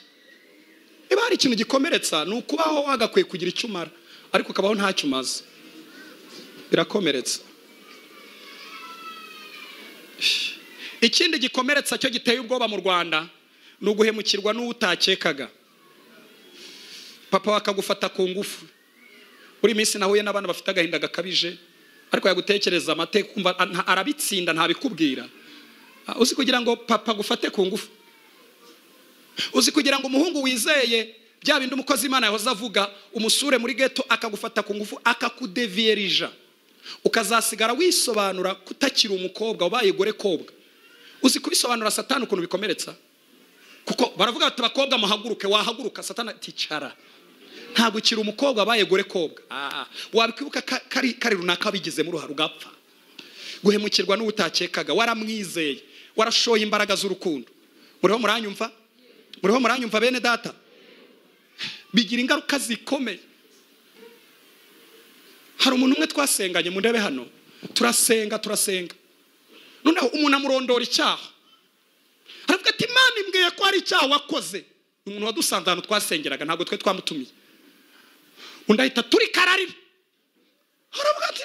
Niba hari ikintu gikomeretsa ni ukubaho wagakwiye kugira icyo umara, ariko ukabaho ntacyo umaze. Birakomeretsa. Ikindi gikomeretsa cyo giteye ubwoba mu Rwanda ni uguhemukirwa n'utakekaga. Papa wakagufata ku ngufu, buri minsi nahuye n'abana bafite agahinda gakabije, ariko yagutekereza amateka kumva arabitsinda ntabikubwira. Uzi kugira ngo papa gufate ku ngufu, uzi kugira ngo umuhungu wizeye bya bindi umukozi Imana yahoze avuga, umusure muri ghetto akagufata ku ngufu akakudevierija, ukazasigara wisobanura kutakira umukobwa ubaye gore kobwa. Uzi kubisobanura Satani ukuntu bikomeretsa, kuko baravuga ati bakobwa muhaguruke, wahaguruka Satani aticara, ntabwo ukiri umukobwa abaye gore kobwa. Wabikwibuka kari runaka bigize mu ruharo ugapfa. Guhemukirwa n'utakekaga, waramwizeye, warashoye imbaraga z'urukundo. Muriho muranyumva bene data? Bigira ingaruka zikomeye. Hari umuntu umwe twasenganye mu ndebe hano, turasenga noneho umuntu amurondora icyaha, aravuga ati Imana imbwiye ko ari icyaha wakoze. Umuntu wadusanze hano twasengeraga, ntabwo twe twamutumiye. Undi ahita turi kararira, aravuga ati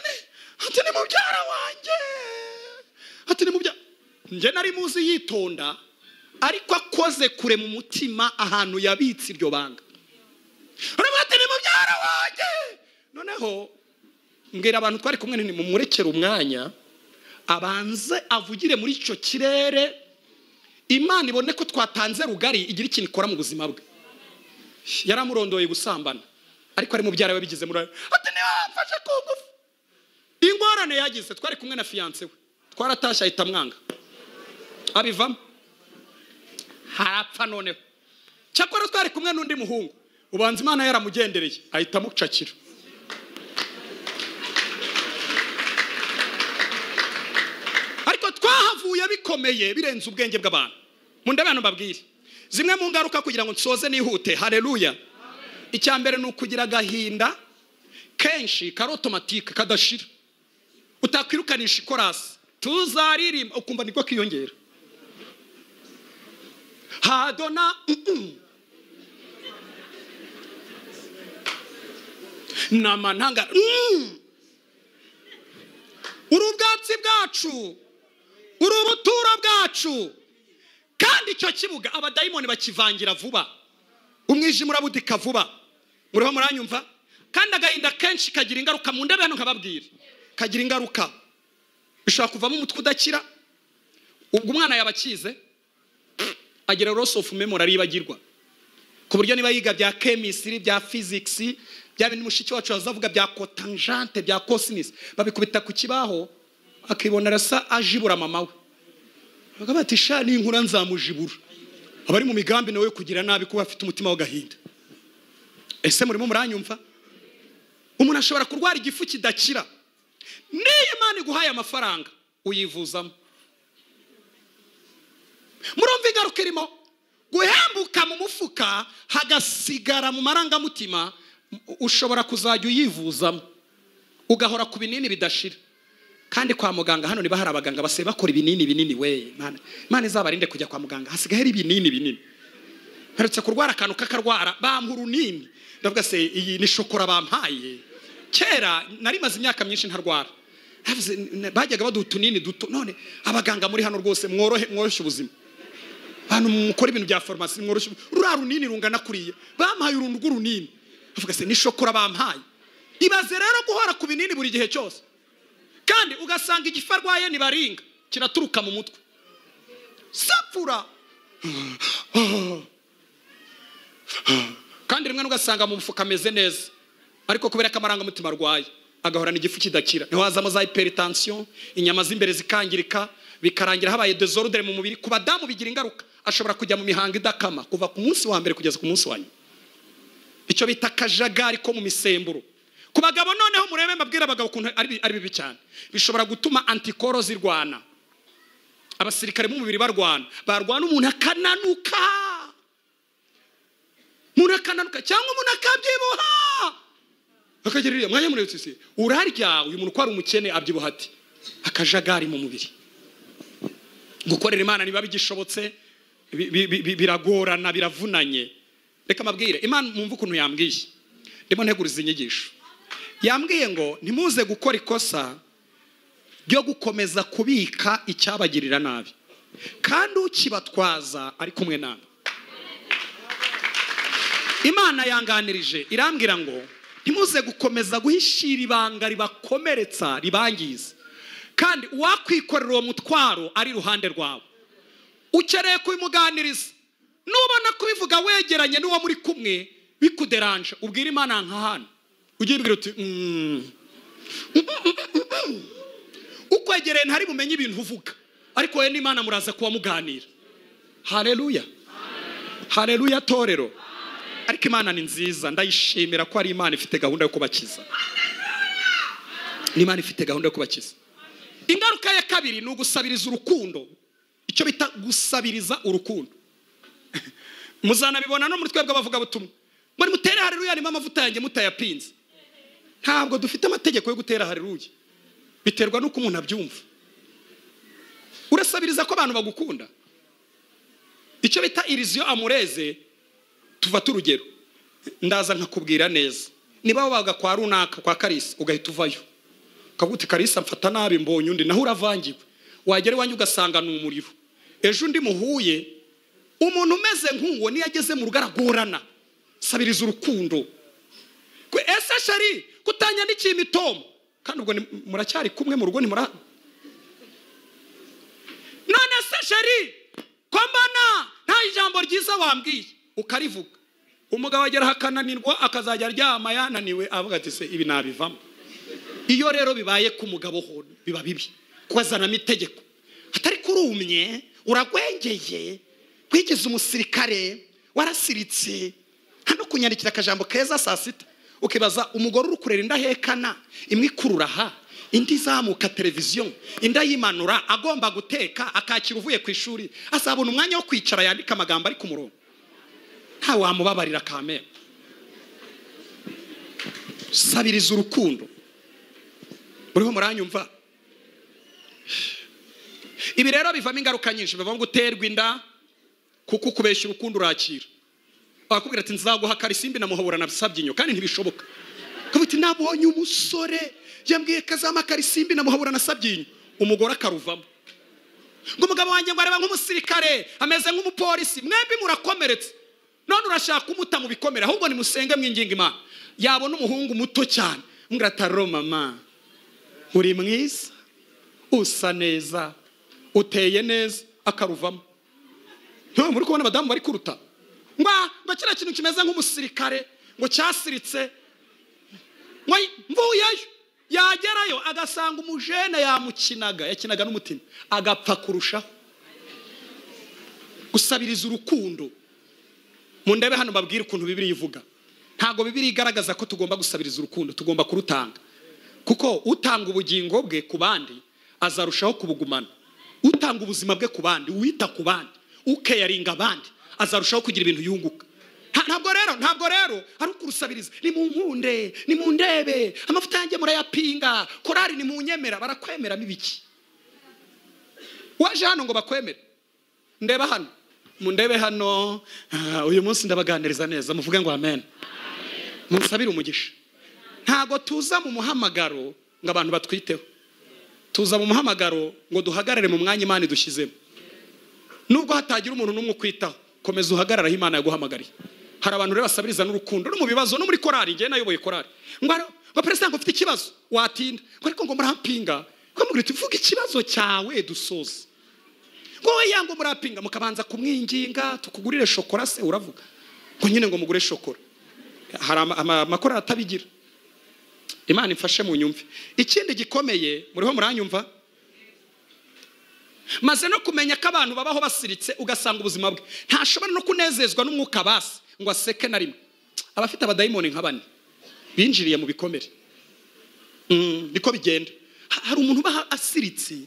ni mubyara wanjye, ati ni mubyara. nje nari muzi yitonda ariko akoze kure mu mutima ahantu yabitse iryo banga. Urabati ni mubyara wanjye. Noneho mbwira abantu twari kumwe ni mumurekera umwanya abanze avugire muri ico kirere, Imana ibone ko twatanze rugari igira ikintu ikora mu buzima bwe. Yaramurondoye gusambana ariko ari mubyara we bigize muri ati ni wafashe kungufu. Ingorane yagize twari kumwe na fiance we, twaratasha ahita mwanga abivamo harapfa. Noneho cyakora twari kumwe n'undi muhungu ubanza Imana yaramugendereye ahita mucakira. Ariko twahavuye bikomeye birenze ubwenge bw'abantu. Mundabano babwire zimwe mu ngaruka kugira ngo nsoze nihute. Haleluya. Icyambere ni ukugira gahinda kenshi kari automatique kadashira, utakwirukanisha ikorasi tuzaririmba ukumva niko kiyongera. Hadona namananga urubwatsi bwacu urubutura bwacu. Kandi icyo kibuga abadayimoni bakivangira vuba, umwijima urabudika vuba. Muriho muranyumva? Kandi agahinda kenshi kagira ingaruka. Mu ndebe hano nkababwira kagira ingaruka, bishobora kuvamo umutwe udakira. Ubwo umwana yabakize agira loss of memory, aribagirwa ku buryo niba yiga bya chemistry bya physics bya bintu mushiki wacu azavuga bya cotangente bya cosinus babikubita ku kibaho akibona rasa ajibura mama we, bagabati sha ni inkura nzamujibura. Abari mu migambi nawe kugira nabi kuba afite umutima w'agahinda. Ese murimo muranyumva? Umuntu ashobora kurwara igifu kidakira, niyo Imana iguhaye amafaranga uyivuzamo. Murumva ingaruka irimo guhembuka mu mufuka hagasigara mu marangamutima. Ushobora kuzajya uyivuzamo ugahora ku binini bidashira. Kandi kwa muganga hano niba hari abaganga base bakora ibinini binini we Imana izabarinde kujya kwa muganga hasigaye ari ibinini binini. Harutse kurwara akantu kakarwara bampuru nini, ndavuga se iyi ni shokora bampaye. Kera nari maze imyaka myinshi ntarwara, bajyaga badutunini duto. None abaganga muri hano rwose mworoshye ubuzima. Hano mukora ibintu bya farmasi mworoshye. Rura runini rungana kuriye bampaye urundu rw'urunini, ndavuga se ni shokora bampaye. Ibaze rero guhora ku binini buri gihe cyose, kandi ugasanga igifarwaye ni baringa kiraturuka mu mutwe sapura. Kandi rimwe ugasanga mu mufuka ameze neza ariko kubera ko amarangamutima arwaye agahorana igifu kidakira. Niho hazamo za hypertension, inyama z'imbere zikangirika, bikarangira habaye desordre mu mubiri. Ku badamu bigira ingaruka, ashobora kujya mu mihango idakama kuva ku munsi wa mbere kugeza ku munsi wa nyuma. Icyo bita kajagari ko mu misemburo. Ku bagabo noneho murebe mbabwira abagabo kuntu ari bibi cyane, bishobora gutuma antikoro zirwana. Abasirikare mu mubiri barwana umuntu akananuka, cyangwa umuntu akabyibuha akagirira mwanya muri utse urarya. Uyu muntu ko ari umukene abyibuha ati akajagari mu mubiri. Gukorera Imana niba bigishobotse biragorana biravunanye. Reka mabwire Imana mumva ukuntu yambwiye, ndimo nteguriza inyigisho. Yambwiye ngo ntimuze gukora ikosa ryo gukomeza kubika icyabagirira nabi, kandi ukibatwaza ari kumwe nawe. Imana yanganirije irambwira ngo ntimuze gukomeza guhishira ibanga ribakomeretsa ribangiza, kandi wakwikorera uwo mutwaro ari ruhande rwawe. Ukereye kubimuganiriza, nubona kubivuga wegeranye n'uwo muri kumwe bikuderanje, ubwira Imana nka hano ugibwira uti ukwegereye ntari bumenye ibintu uvuga, ariko we n'Imana muraza kuba muganira. Haleluya, haleluya torero. Ariko Imana ni nziza, ndayishimira ko ari Imana ifite gahunda yo kubakiza. Ni Imana ifite gahunda yo kubakiza. Ingaruka ya kabiri ni ugusabiriza urukundo, icyo bita gusabiriza urukundo. Muzana bibona no muri twebwe abavuga butumwa, muri mutere haleluya ni amavuta yanjye mutayapinze. Ntabwo dufite amategeko yo gutera haleluya, biterwa nuko umuntu abyumva. Urasabiriza ko abantu bagukunda, icyo bita illusion amoureuse. Tufata urugero, ndaza nkakubwira neza, niba wabaga kwa runaka kwa Karisa ugahita uvayo ukavuga Karisa mfata nabi mbonye undi, naho uravangiwe. wagera iwanyu ugasanga ni umuriro. Ejo undi muhuye umuntu umeze nk'uwo niyo ageze mu rugo aragorana. Sabiriza urukundo. Ese shari kutanyandikiye imitomo kandi ubwo muracyari kumwe mu rugo ntimura. None se shari ko mbona nta ijambo ryiza wambwiye ukarivuga, umugabo agera hakananirwa akazajya aryama yananiwe avuga ati se ibi nabivamo. Iyo rero bibaye ku mugabo ho biba bibi kwazana mitegeko atari kurumye uragwengeye kwigeza umusirikare warasiritse hano kunyandikira akajambo keza saa sita ukibaza umugore uri kurera indahekana imwe ikurura ha indi zamuka televiziyo inda yimanura agomba guteka akakira uvuye ku ishuri azabona umwanya wo kwicara yandika amagambo ari ku murongo nta wamubabarira kamera. Sabiriza urukundo. Uriho muranyumva? Ibi rero bivamo ingaruka nyinshi, bivuga ngo uterwa inda kuko kubeshya urukundo urakira. Bakubwira ati nzaguha karisimbi na muhobora na Sabyinyo kandi ntibishoboka. Kabiti nabonye umusore yambwiye kazama karisimbi na muhobora na Sabyinyo, umugore akaruvamo. Ngo umugabo wanjye ngo areba nk'umusirikare ameze nk'umupolisi, mwembi murakomeretse. None urashaka umuta mu bikomere, ahubwo ni musenge mwinginga Imana. Yabona umuhungu muto cyane, mbwira ataro mama uri mwiza usa neza uteye neza akaruvamo. Nta muri kubona abadamu bari kuruta ngo kira kintu kimeze nk'umusirikare ngo cyasiritse ngo mvuyeyo yagerayo agasanga umujene yakinaga n'umutima agapfa kurushaho. Gusabiriza urukundo. Mundebe hano babwira ukuntu Bibiliya ivuga. Ntago Bibiliya igaragaza ko tugomba gusabiriza urukundo, tugomba kurutanga. Kuko utanga ubugingo bwe ku bandi azarushaho kubugumana. Utanga ubuzima bwe ku bandi, uwita ku bandi, ukeyaringa abandi azarushaho kugira ibintu yunguka. Ntabwo rero ari ukurusabiriza ni mu nkunde ni mu ndebe amafuta yanjye murayapinga korari ni mu nyemera barakwemeramo ibiki. Waje hano ngo bakwemere. Ndeba hano mundebe hano uyu munsi ndabaganiriza neza muvuge ngo amen. Musabire umugisha. Ntago tuza mu muhamagaro ngo abantu batwiteho. Tuza mu muhamagaro ngo duhagarare mu mwanya Imana idushyizemo. Nubwo hatagira umuntu numwe kwitaho, komeza uhagarara Imana yaguhamagariye. Hari abantu rero basabiriza n'urukundo no mu bibazo no muri korari, ngiye nayoboye korari. Ngo president ngo ufite ikibazo watinda. Ngo ariko ngo murampinga. Ngo mugire tuvuge ikibazo cyawe dusoze. Ngo yango murapinga mukabanza kumwinginga tukugurire shokora se uravuga. Ngo nyine ngo mugure shokora. Hari amakora atabigira. Imana imfashe mu nyumve. Ikindi gikomeye muriho muranyumva? Maze no kumenya ko abantu babaho basiritse ugasanga ubuzima bwe ntashobora no kunezezwa n'umwuka basi ngo aseke na rimwe. Abafite abadayimoni nk'abane binjiriye mu bikomere. Niko bigenda. Hari umuntu baha asiritse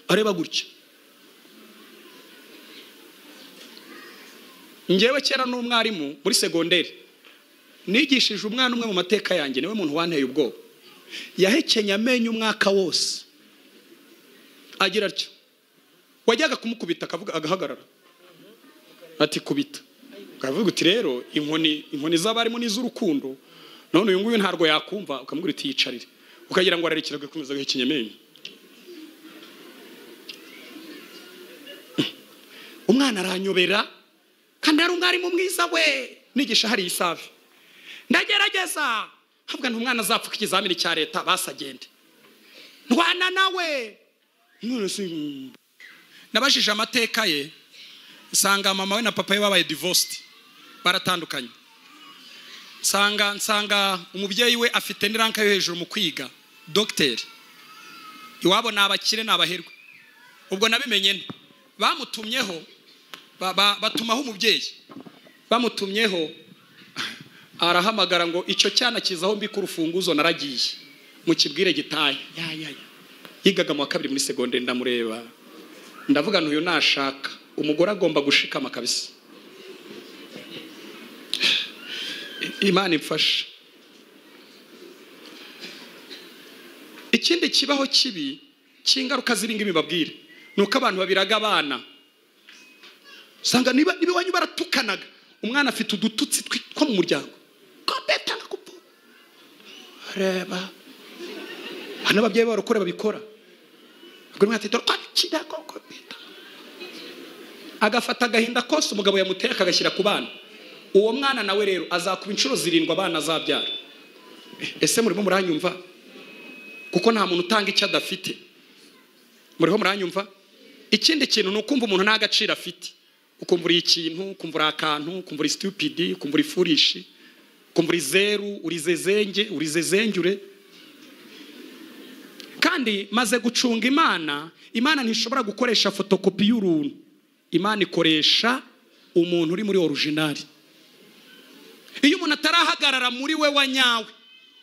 areba gutya. Ngewe kera n'umwarimu muri segonderi nigishije umwana umwe mu mateka yanjye, niwe muntu wanteye ubwoba. Yahekenye amenyo umwaka wose agira atyo. Wajyaga kumukubita akavuga agahagarara ati kubita. Akavuga uti rero inkoni z'abarimu n'iz'urukundo, none uyu nguyu ntarwo yakumva ukamubwira uti yicarire, ukagira ngo ararekera agakomeza agahekenye amenyo. Umwana aranyobera kandi ari umwarimu mwiza we nigisha hari isafi. Ndagerageza havuga nti umwana azapfuka ikizamini cya leta basagende ndwana nawe. None se nabashije amateka ye nsanga mama we na papa we babaye divorced, baratandukanye. Nsanga umubyeyi we afite n'iranka yo hejuru mu kwiga doctor, iwabo n'abakire n'abaherwe. Ubwo nabimenye bamutumyeho batumaho umubyeyi bamutumyeho arahamagara ngo icyo cyana kizaho mbi ku rufunguzo naragiye mu kibwire gitaye. Yigaga mu wa kabiri muri segonderi ndamureba ndavuga ntuyo nashaka umugore agomba gushikama kabisa. Imana imfashe. Ikindi kibaho kibi cy'ingaruka ziringa imibabwire nuko abantu babiraga abana. Sanga niba wanyu baratukanaga umwana afite udututsi two mu muryango kopeta ngakupo reba hano ababyeyi barokore babikora. Ubwo mwati torkwani kirakokopita agafata agahinda kose umugabo yamuteye akagashyira ku bana. Uwo mwana nawe rero azakuba inshuro 7 abana azabyara. Ese murimo muranyumva? Kuko nta muntu utanga icyo adafite. Muriho muranyumva? Ikindi kintu ni ukumva umuntu nta gaciro afite. Ukumva uri ikintu, ukumva uri akantu, ukumva uri stupid, ukumva uri foolish, ukumva uri zeru, uri zezenge, uri zezengyure. Kandi maze gucunga Imana ntishobora gukoresha fotokopi y'uruntu. Imana ikoresha umuntu uri muri original. Iyo umuntu atarahagarara muri we wanyawe,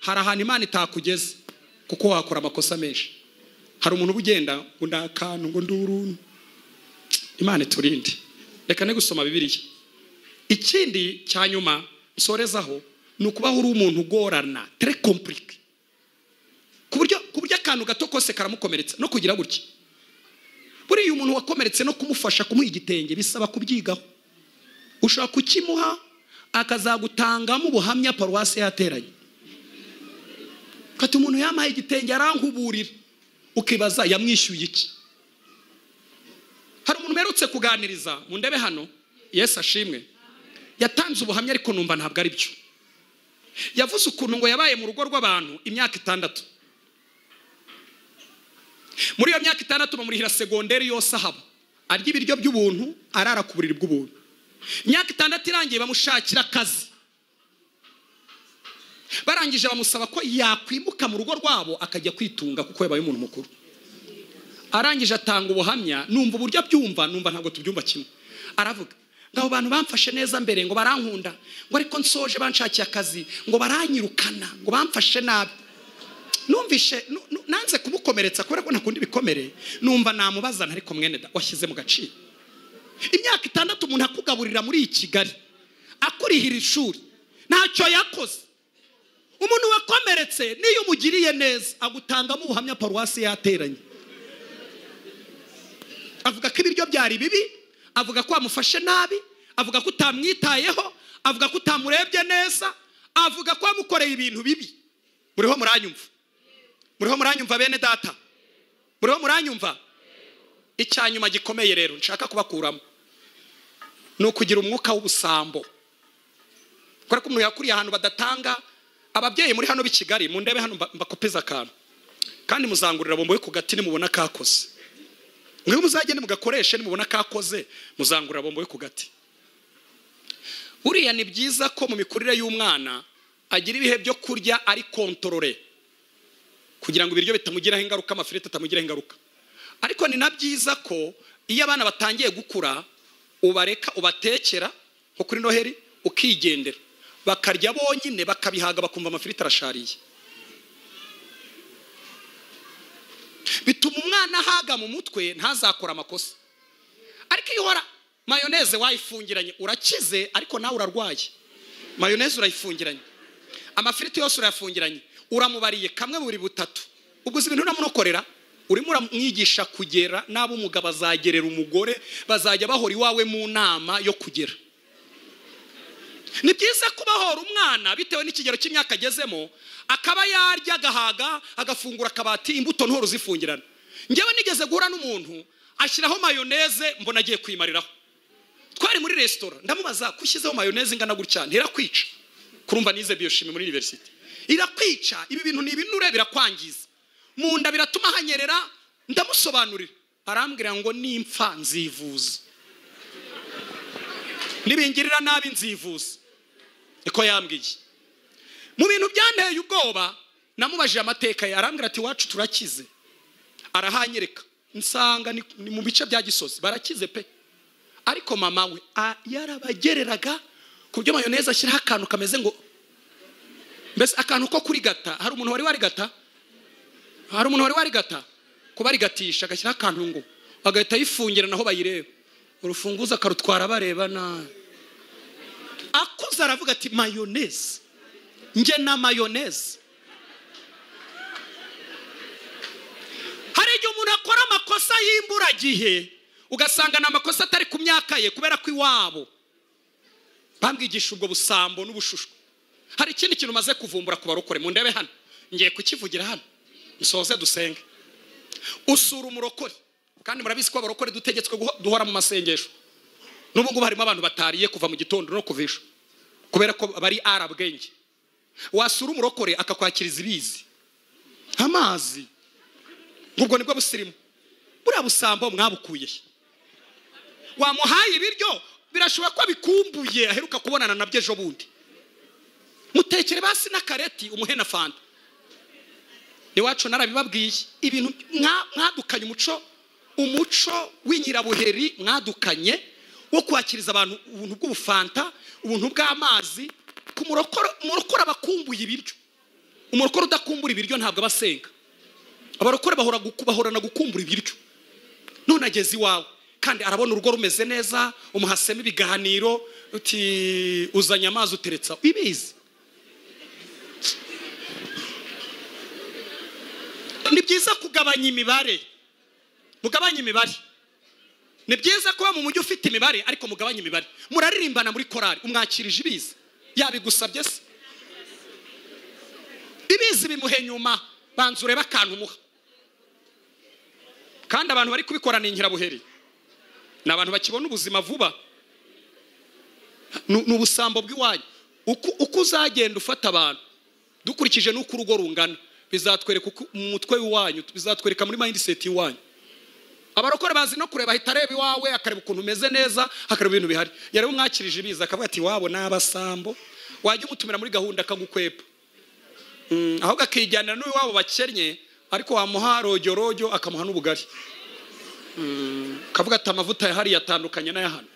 hari ahantu Imana itakugeze kuko wakora amakosa menshi. Hari umuntu ugenda ngo ndakantu ngo nduruntu. Imana iturinde. Reka ne gusoma Bibiliya. Ikindi cyanyuma nsorezaho ni ukubaho uri umuntu ugorana, très compliqué. Kuburyo akantu gato kose karamukomeretsa no kugira gutya. Buri umuntu wakomeretse no kumufasha kumuha igitenge bisaba kubyigaho. Ushaka kukimuha akazagutangamo ubuhamya paruwasi yateranye. Kati umuntu yamaye igitenge arankuburira ukibaza yamwishyuye iki. Hari umuntu merutse kuganiriza mu ndebe hano, Yesu ashimwe, yatanze ubuhamya ariko numva ntabwo ari byo. Yavuze ukuntu ngo yabaye mu rugo rw'abantu imyaka 6. Muri iyo myaka 6 bamurihira segonderi yose ahaba, arya ibiryo by'ubuntu, arara ku buriri bw'ubuntu. Imyaka 6 irangiye bamushakira akazi. Barangije bamusaba ko yakwimuka mu rugo rwabo akajya kwitunga kuko yabaye umuntu mukuru. Arangije atanga ubuhamya, numva uburyo abyumva, numva ntabwo tubyumva kimwe. Aravuga ngo abantu bamfashe neza mbere ngo barankunda, ngo ariko nsoje banshakiye akazi ngo baranyirukana, ngo bamfashe nabi. Numvishe nanze kumukomeretsa kubera ko nakundi bikomere, numva namubazana ariko mwene da washyize mu gaciro. Imyaka 6 umuntu akugaburira muri Kigali, akurihira ishuri, ntacyo yakoze. Umuntu wakomeretse niyo umugiriye neza agutangamo ubuhamya paruwasi yateranye. Avuga ko ibiryo byari bibi, avuga ko amufashe nabi, avuga ko utamwitayeho, avuga ko utamurebye neza, avuga ko amukoreye ibintu bibi. Muriho muranyumva? Muriho muranyumva bene data? Muriho muranyumva? Icyanyuma gikomeye rero nshaka kubakuramo no kugira umwuka w'ubusambo. Kora ko umuntu yakuriye ahantu badatanga. Ababyeyi muri hano b'Kigali mu ndebe hano mbakopeza akantu, kandi muzangurira bombo ku gati nimubona kakoze. Mwe muzagende mugakoreshe nimubona kakoze muzangurira bombo ku gati. Uriya ni byiza ko mu mikurire y'umwana agira ibihe byo kurya ari controle kugira ngo ibiryo bitamugiraho ingaruka, amafiriti atamugiraho ingaruka. Ariko ni nabyiza ko iyo abana batangiye gukura ubareka ubatekera nko kuri Noheri ukigendera, bakarya bonyine bakabihaga bakumva amafiriti arashariye. Bituma umwana haga mu mutwe ntazakora amakosa. Ariko iyo hora mayoneze wayifungiranye urakize ariko nawe urarwaye. Mayoneze urayifungiranye, amafiriti yose urayafungiranye, uramubariye kamwe buri 3. Ubwo ibintu uramunokorera, urimo uramwigisha kugera, nabo umugabo azagerera umugore, bazajya bahora iwawe mu nama yo kugera. Ni byiza kubahora umwana bitewe n'ikigero cy'imyaka agezemo, akaba yarya agahaga, agafungura akabati, imbuto ntoro zifungirana. Ngewe nigeze guhura n'umuntu ashyiraho mayoneze, mbona agiye kwimariraho. Twari muri restaurant, ndamubaza kushyizeho mayoneze ingana gutya ntirakwica? Kurumva nize biochimie muri university. Irakwica, ibi bintu ni ibinure birakwangiza. Mu nda biratuma hanyerera. Ndamusobanurira, arambwira ngo nimpfa nzivuza. Nibingirira nabi nzivuza. Iko yambwiye. Mu bintu byanteye ubwoba namubajije amateka ye, arambwira ati wacu turakize. Arahanyereka nsanga ni mu bice bya Gisozi barakize pe. Ariko mama we yarabagereraga kubyo mayoneze ashyiraho akantu kameze ngo mbese akantu ko kuri gata. Hari umuntu wari warigata? Hari umuntu wari warigata? Kuba arigatisha agashyiraho akantu ngo agahita yifungira naho bayireba. Urufunguza karutwara bareba na akuza aravuga ati mayoneze, nge na mayoneze. Hari igihe umuntu akora amakosa y'imburagihe ugasanga na amakosa atari ku myaka ye kubera ko iwabo bambwigisha ubwo busambo n'ubushushwe. Hari ikindi kintu maze kuvumbura ku barokore mu ndebe hano, ngiye kukivugira hano nsoze dusenge. Usura umurokore kandi murabizi ko abarokore dutegetswe duhora mu masengesho. N'ubu ngubu harimo abantu batariye kuva mu gitondo no kuvisha kubera ko bari arabwenge. Wasura umurokore akakwakiriza ibizi amazi, ubwo nibwo busirimu. Buriya busambo mwabukuye, wamuhaye ibiryo birashobora ko bikumbuye aheruka kubonana nabyo ejo bundi. Mutekere basi na kareti umuhe na fanta. Iwacu narabibabwiye, ibintu mwadukanye umuco w'inyirabuheri mwadukanye wo kwakiriza abantu ubuntu bw'ubufanta, ubuntu bw'amazi. Ku murokora bakumbuye ibiryo. Umurokora udakumbura ibiryo ntabwo abasenga. Abarokore bahorana gukumbura ibiryo. None ageze iwawe kandi arabona urugo rumeze neza, umuhasema ibiganiro, uti uzanye amazi uteretsa ibizi. Ni byiza kugabanya imibare, mugabanya imibare. Ni byiza kuba mu mujyi ufite imibare ariko mugabanya imibare. Muraririmbana muri korari, umwakirije ibizi yabigusabye se. Ibizi bimuhe nyuma, banza urebe akantu umuha. Kandi abantu bari kubikorana inkirabuheri ni abantu bakibona ubuzima vuba. Ni ubusambo bw'iwanyu. Uko uzagenda ufata abantu dukurikije n'uko urugo rungana, bizatwereka mu mutwe w'iwanyu, bizatwereka muri mindset y'iwanyu. Abarokore bazi no kureba, ahita areba iwawe akareba ukuntu umeze neza, akareba ibintu bihari. Yari umwakirije ibiza akavuga ati wabo n'abasambo, wajya umutumira muri gahunda akagukwepa. Aho gakijyanira n'uwabo bakennye, ariko wamuha rojyo akamuha n'ubugari. Kavuga ati amavuta yahari yatandukanye n'ayahano.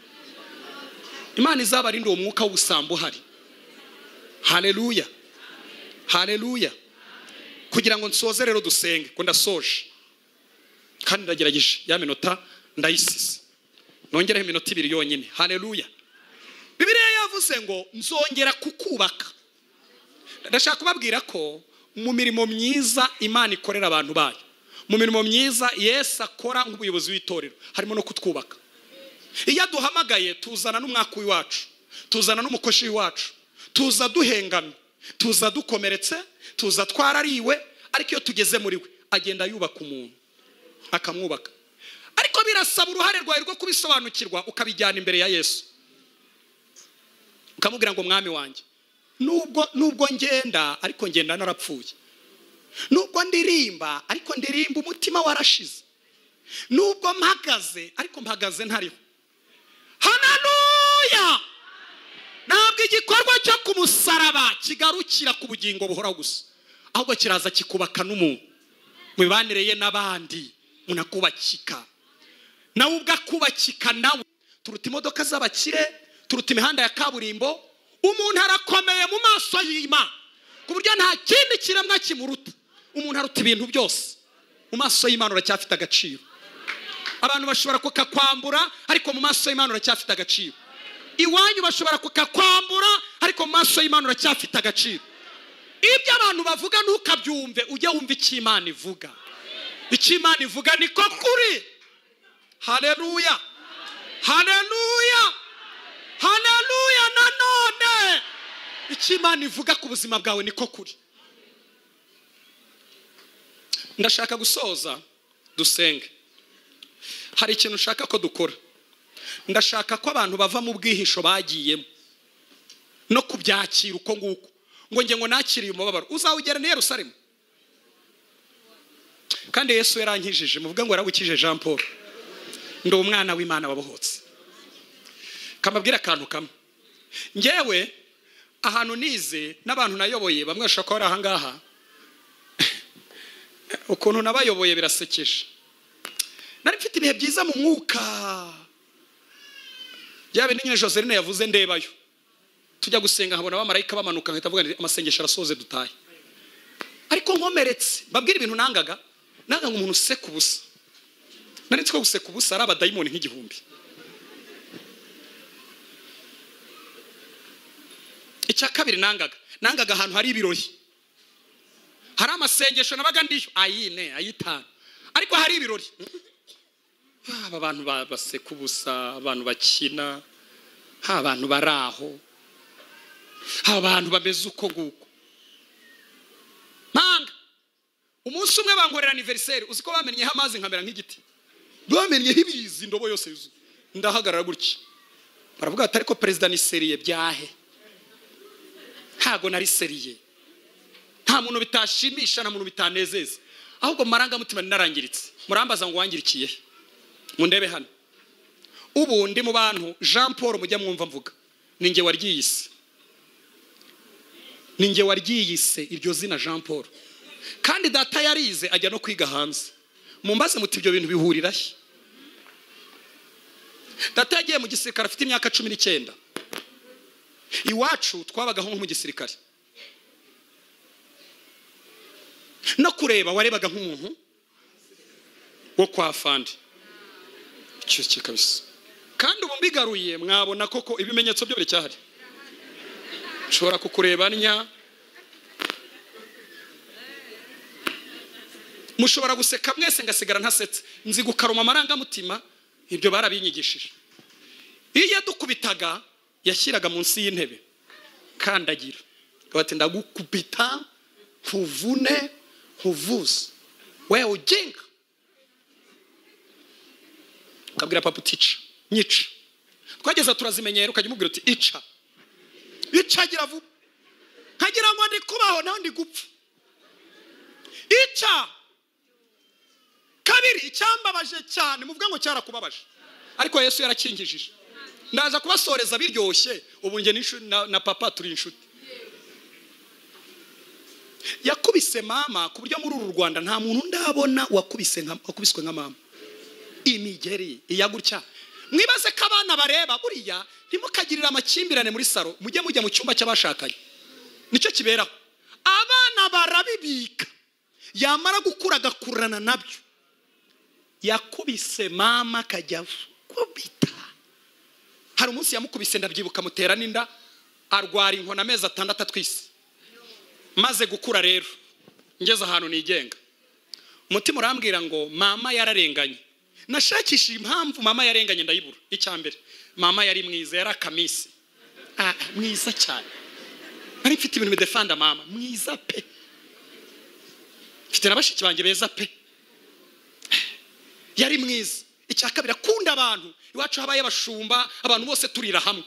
Imana izabarinde uwo mwuka w'ubusambo hari. Haleluya, haleluya. Kugira ngo nsoze rero dusenge, ko ndasoje kandi ndagerageje ya minota ndayisize, nongeraho iminota 2 yonyine. Haleluya. Bibiliya yavuze ngo nzongera kukubaka. Ndashaka kubabwira ko mu mirimo myiza Imana ikorera abantu bayo, mu mirimo myiza Yesu akora nk'ubuyobozi w'itorero, harimo no kutwubaka. Iyo duhamagaye tuzana n'umwaka w'iwacu, tuzana n'umukoshi w'iwacu, tuza duhengamye, tuza dukomeretse, tuza twarariwe, ariko iyo tugeze muri we agenda yubaka umuntu akamwubaka. Ariko birasaba uruhare rwawe rwo kubisobanukirwa, ukabijyana imbere ya Yesu, ukamubwira ngo mwami wanjye, nubwo ngenda ariko ngenda narapfuye, nubwo ndirimba ariko ndirimba umutima warashize, nubwo mpagaze ariko mpagaze ntariho. Haleluya. Ntabwo igikorwa cyo kumusaraba kigarukira ku bugingo buhora gusa, ahubwo kiraza kikubaka n'umuntu mu mibanire ye n'abandi, munakubakika nawe ubwakubakika. Nawe turuta imodoka z'abakire, turuta imihanda ya kaburimbo. Umuntu arakomeye mu maso y'Imana ku buryo nta kindi kiremwa kimuruta. Umuntu aruta ibintu byose mu maso y'Imana, uracyafite agaciro. Abantu bashobora kukakwambura ariko mu maso y'Imana uracyafite agaciro. Iwanyu bashobora kukakwambura ariko mu maso y'Imana uracyafite agaciro. Ibyo abantu bavuga ntukabyumve, ujye wumva icyo Imana ivuga. Icyo Imana ivuga niko kuri. Haleluya, haleluya, haleluya. Nanone icyo Imana ivuga ku buzima bwawe niko kuri. Ndashaka gusoza dusenge. Hari ikintu ushaka ko dukora. Ndashaka ko abantu bava mu bwihisho bagiyemo no kubyakira uko nguko, ngo nge ngo nakiriye umubabaro. Uzawugera ni Yerusalemu. Kandi Yesu yarankijije, muvuga ngo yarawukije Jean Paul. Ndi umwana w'Imana wabohotse. Kamabwira akantu kamwe, ngewe ahantu nize n'abantu nayoboye, bamwe bashaka ko ari aha ngaha, ukuntu nabayoboye birasekeje. Nari mfite ibihe byiza mu mwuka. Yabe n'inye Joseline yavuze ndebayo, tujya gusenga nkabona abamarayika bamanuka, nkahita mvuga amasengesho arasoze dutaye. Ariko nkomeretse, babwira ibintu nanga umuntu useka ubusa. Nari nzi ko guseka ubusa ari abadayimoni nk'igihumbi. Icya kabiri nangaga ahantu hari ibirori, hari amasengesho nabaga ndiyo ayitanu, ariko hari ibirori. Aba bantu baseka ubusa, abantu bakina, abantu baraho, abantu bameze uko nguko. Umunsi umwe bankorera anniversaire, uziko bamenyeho amazi nkamera nk'igiti. bamenyeho ibizi indobo yose yuzuye. Ndahagarara gutya baravuga ati ariko perezida ni seriye byahe. Ntago nari seriye, nta muntu bitashimisha, nta muntu bitanezeza, ahubwo marangamutima ninarangiritse. Murambaza ngo wangirikiye, mundebe hano. Ubu ndi mu bantu Jean Paul mujya mwumva mvuga, ninjye waryiyise, ninjye waryiyise iryo zina Jean Paul. Kandi data yarize ajya no kwiga hanze. Mumbaze muti ibyo bintu bihurira he? Data yagiye mu gisirikare afite imyaka 19. Iwacu twabagaho nko mu gisirikare, no kureba warebaga nk'umuntu wo kwa fandi. Icyo kabisa. Kandi ubu mbigaruye mwabona koko ibimenyetso byo biri cyahari. Nshobora kukureba nya, mushobora guseka mwese ngasigara ntasetse, nzi gukaruma amarangamutima. Ibyo barabinyigishije. Iyo dukubitaga yashyiraga munsi y'intebe kandagira, bati ndagukubita nkuvune nkuvuze wewe ujinga. Kabwira papa utica nyica. Twageza turazimenyera, ukajya umubwira uti ica gira vuba, kagira ngo ndi kubaho naho ndi gupfa. Ica kabiri icyambabaje cyane, muvuga ngo cyarakubabaje, ariko Yesu yarakingishije. Ndaza kubasoreza biryoshye. Ubu nge na papa turi inshuti. Yakubise mama ku buryo muri uru Rwanda nta muntu ndabona wakubiswe nka mama. Imigeri iyagutya. Mwibaze ko abana bareba buriya ntimukagirira amakimbirane muri saro, mujye mujya mu cyumba cy'abashakanye. Nicyo kiberaho. Abana barabibika, yamara gukura gakurana nabyo. Yakubise mama kajya kubita. Hari umunsi yamukubise ndabyibuka, mutera n'inda, arwara inkona amezi 6 twise. Maze gukura rero ngeze ahantu nigenga, umutima urambwira ngo mama yararenganye. Nashakishije impamvu mama yarenganye ndayibura. Icyambere, mama yari mwiza, yari akamisi. Mwiza cyane. Nari mfite ibintu bidefanda mama, mwiza pe. Mfite nabashiki banjye beza pe. Yari mwiza. Icyakabira kunda abantu. Iwacu habaye abashumba, abantu bose turira hamwe.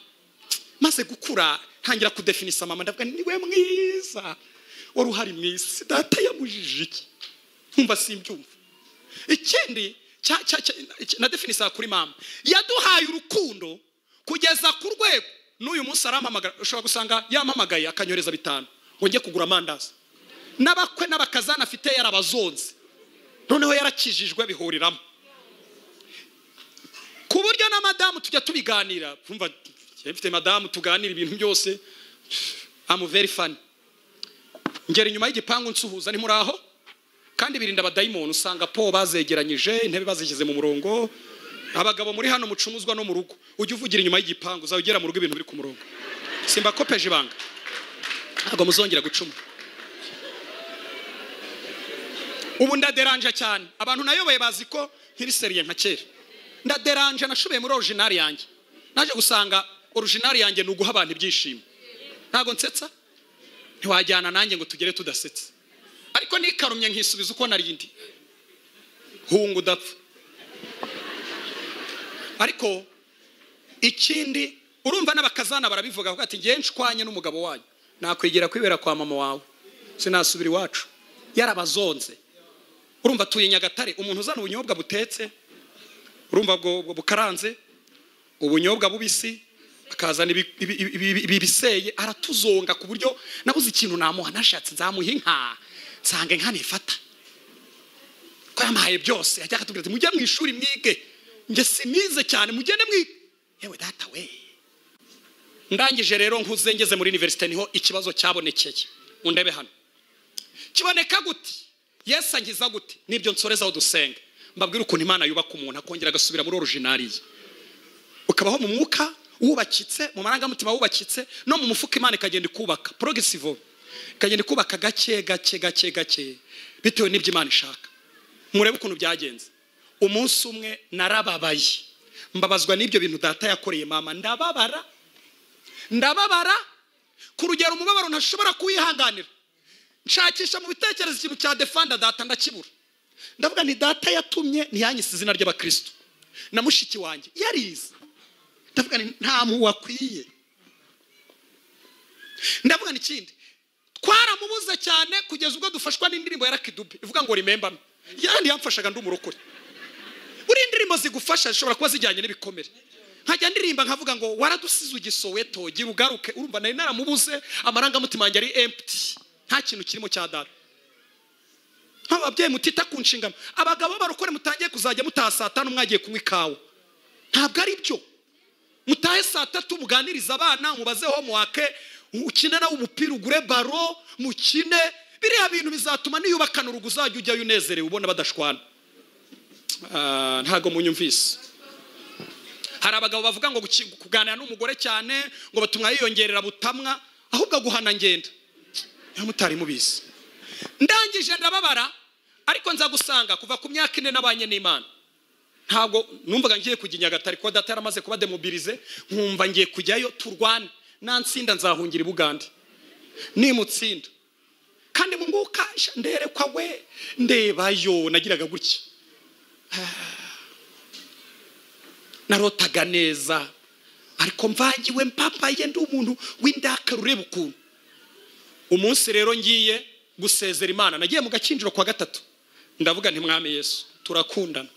Maze gukura ntangira kudefinisa mama, ndavuga niwe mwiza. Wari uhari mwisi, data yamujije iki? Nkumva simbyumva. Ikindi na definisa kuri mama, yaduhaye urukundo kugeza ku rwego n'uyu munsi arampamagara. Ushobora gusanga yampamagaye akanyoreza 5 ngo njye kugura amandazi. N'abakwe n'abakazana afite yarabazonze, noneho yarakijijwe bihuriramo. Ku buryo na madamu tujya tubiganira. Kumva mfite madamu tuganira ibintu byose. I'm very funny. Ngera inyuma y'igipangu nsuhuza, ni muraho? Kandi birinda abadayimoni, usanga po bazegeranyije, intebe bazishyize mu murongo. Abagabo muri hano mucumuzwa no mu rugo, ujye uvugira inyuma y'igipangu, uzagera mu rugo ibintu biri ku murongo. Simba kopeje ibanga, ntabwo muzongera gucuma. Ubu ndaderanje cyane. Abantu nayoboye bazi ko nkiri seriye nka kera. Ndaderanje, nashubiye muri original yanjye. Naje gusanga original yanjye ni uguha abantu ibyishimo. Ntago nsetsa, ntiwajyana nanjye ngo tugere tudasetse. Ariko nikarumye nkisubiza uko narindi. Hungu dapfa. Ariko ikindi urumva n'abakazana barabivuga ati ngiye nshwanye n'umugabo wanyu, nakwegera kwibera kwa mama wawe, sinasubira iwacu. Yarabazonze. Urumva tuye Nyagatare, umuntu uzana ubunyobwa butetse, urumva bwo bukaranze, ubunyobwa bubisi, akazana ibiseye, aratuzonga ku buryo nabuze ikintu namuha. Nashatse nzamuha inka, nsange nka nifata ko yamahaye byose. Ajya akatubwira ati mujye mu ishuri mwige, nge simize cyane, mugende mwige. Yewe data we. Ndangije rero nkuze ngeze muri university niho ikibazo cyabonekeye. Undebe hano kiboneka gute, Yesu angiza gute, nibyo nsorezaho dusenga. Mbabwira ukuntu Imana yubaka umuntu akongera agasubira muri original. Ukabaho mu mwuka wubakitse, mu marangamutima wubakitse, no mu mufuka Imana ikagenda ikubaka progressive, ikagenda ikubaka gake bitewe n'ibyo Imana ishaka. Murebe ukuntu byagenze. Umunsi umwe narababaye, mbabazwa n'ibyo bintu data yakoreye mama. Ndababara ku rugero umubabaro ntashobora kuyihanganira. Nshakisha mu bitekerezo ikintu cya defanda data ndakibura. ndavuga ni data yatumye ntiyanyise izina ry'abakristo na mushiki wanjye yarize, ndavuga ni nta muwakwiye. ndavuga ni kindi twaramubuze cyane kugeza ubwo dufashwa n'indirimbo ya Lucky Dube ivuga ngo remember me, yandi yamfashaga ndi umurokore. Uri indirimbo zigufasha zishobora kuba zijyanye n'ibikomere, nkajya ndirimba nkavuga ngo waradusize ugisoweto gira ugaruke. Urumva nari naramubuze, amarangamutima yanjye ari empty, nta kintu kirimo cya data. Nk'ababyeyi mutita ku nshingano, abagabo barokore mutangiye kuzajya mutaha saa 5 mwagiye kunywa ikawa, ntabwo ari byo. Mutahe saa 3 muganiriza abana, mubazeho muwake, ukine nawe umupira, ugure baro mukine. Biriya bintu bizatuma niyubakana urugo uzajya ujyayo unezerewe ubona badashwana. Ntago munyumvise. Hari abagabo bavuga ngo kuganira n'umugore cyane ngo batumwa yiyongerera butamwa, ahubwo guhana ngenda mutari mubizi. Ndangije ndababara, ariko nza gusanga kuva ku myaka 4 nabanye n'Imana ntabwo numvaga ngiye kujya Nyagatare ko data yaramaze kuba demobilize, nkumva ngiye kujyayo turwane, nansinda nzahungira i Bugande nimutsinda. Kandi munguka nderekwa we ndebayo, nagiraga gutya narotaga neza, ariko mvangiwe mpapaye ndi umuntu w'indakara ureba ukuntu. Umunsi rero ngiye gusezera Imana, nagiye mu gakinjiro kwa 3, ndavuga nti Mwami Yesu turakundana,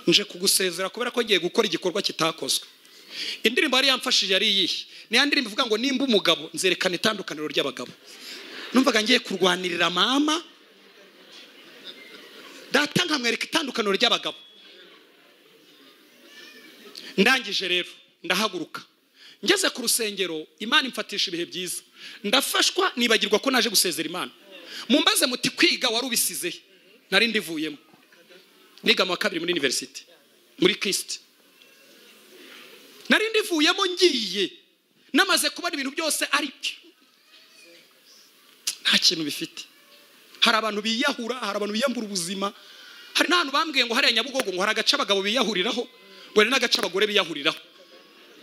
nje kugusezera kubera ko ngiye gukora igikorwa kitakozwe. Indirimbo yari yamfashije yari yihe, ni ya ndirimbo ivuga ngo nimba umugabo nzerekana itandukaniro ry'abagabo. Numvaga ngiye kurwanirira mama data nkamwereka itandukaniro ry'abagabo. Ndangije rero ndahaguruka, ngeze ku rusengero Imana imfatisha ibihe byiza, ndafashwa nibagirwa ko naje gusezera Imana. Mumbaze muti kwiga wari ubisize? Nari ndivuyemo, niga mu wa 2 muri university muri Christ. Nari ndivuyemo ngiye namaze kubona ibintu byose ari byo, nta kintu bifite. Hari abantu biyahura, hari abantu biyambura ubuzima. Hari n'abantu bambwiye ngo hari Nyabugogo ngo hari agace abagabo biyahuriraho, ngo ni n'agace abagore biyahuriraho.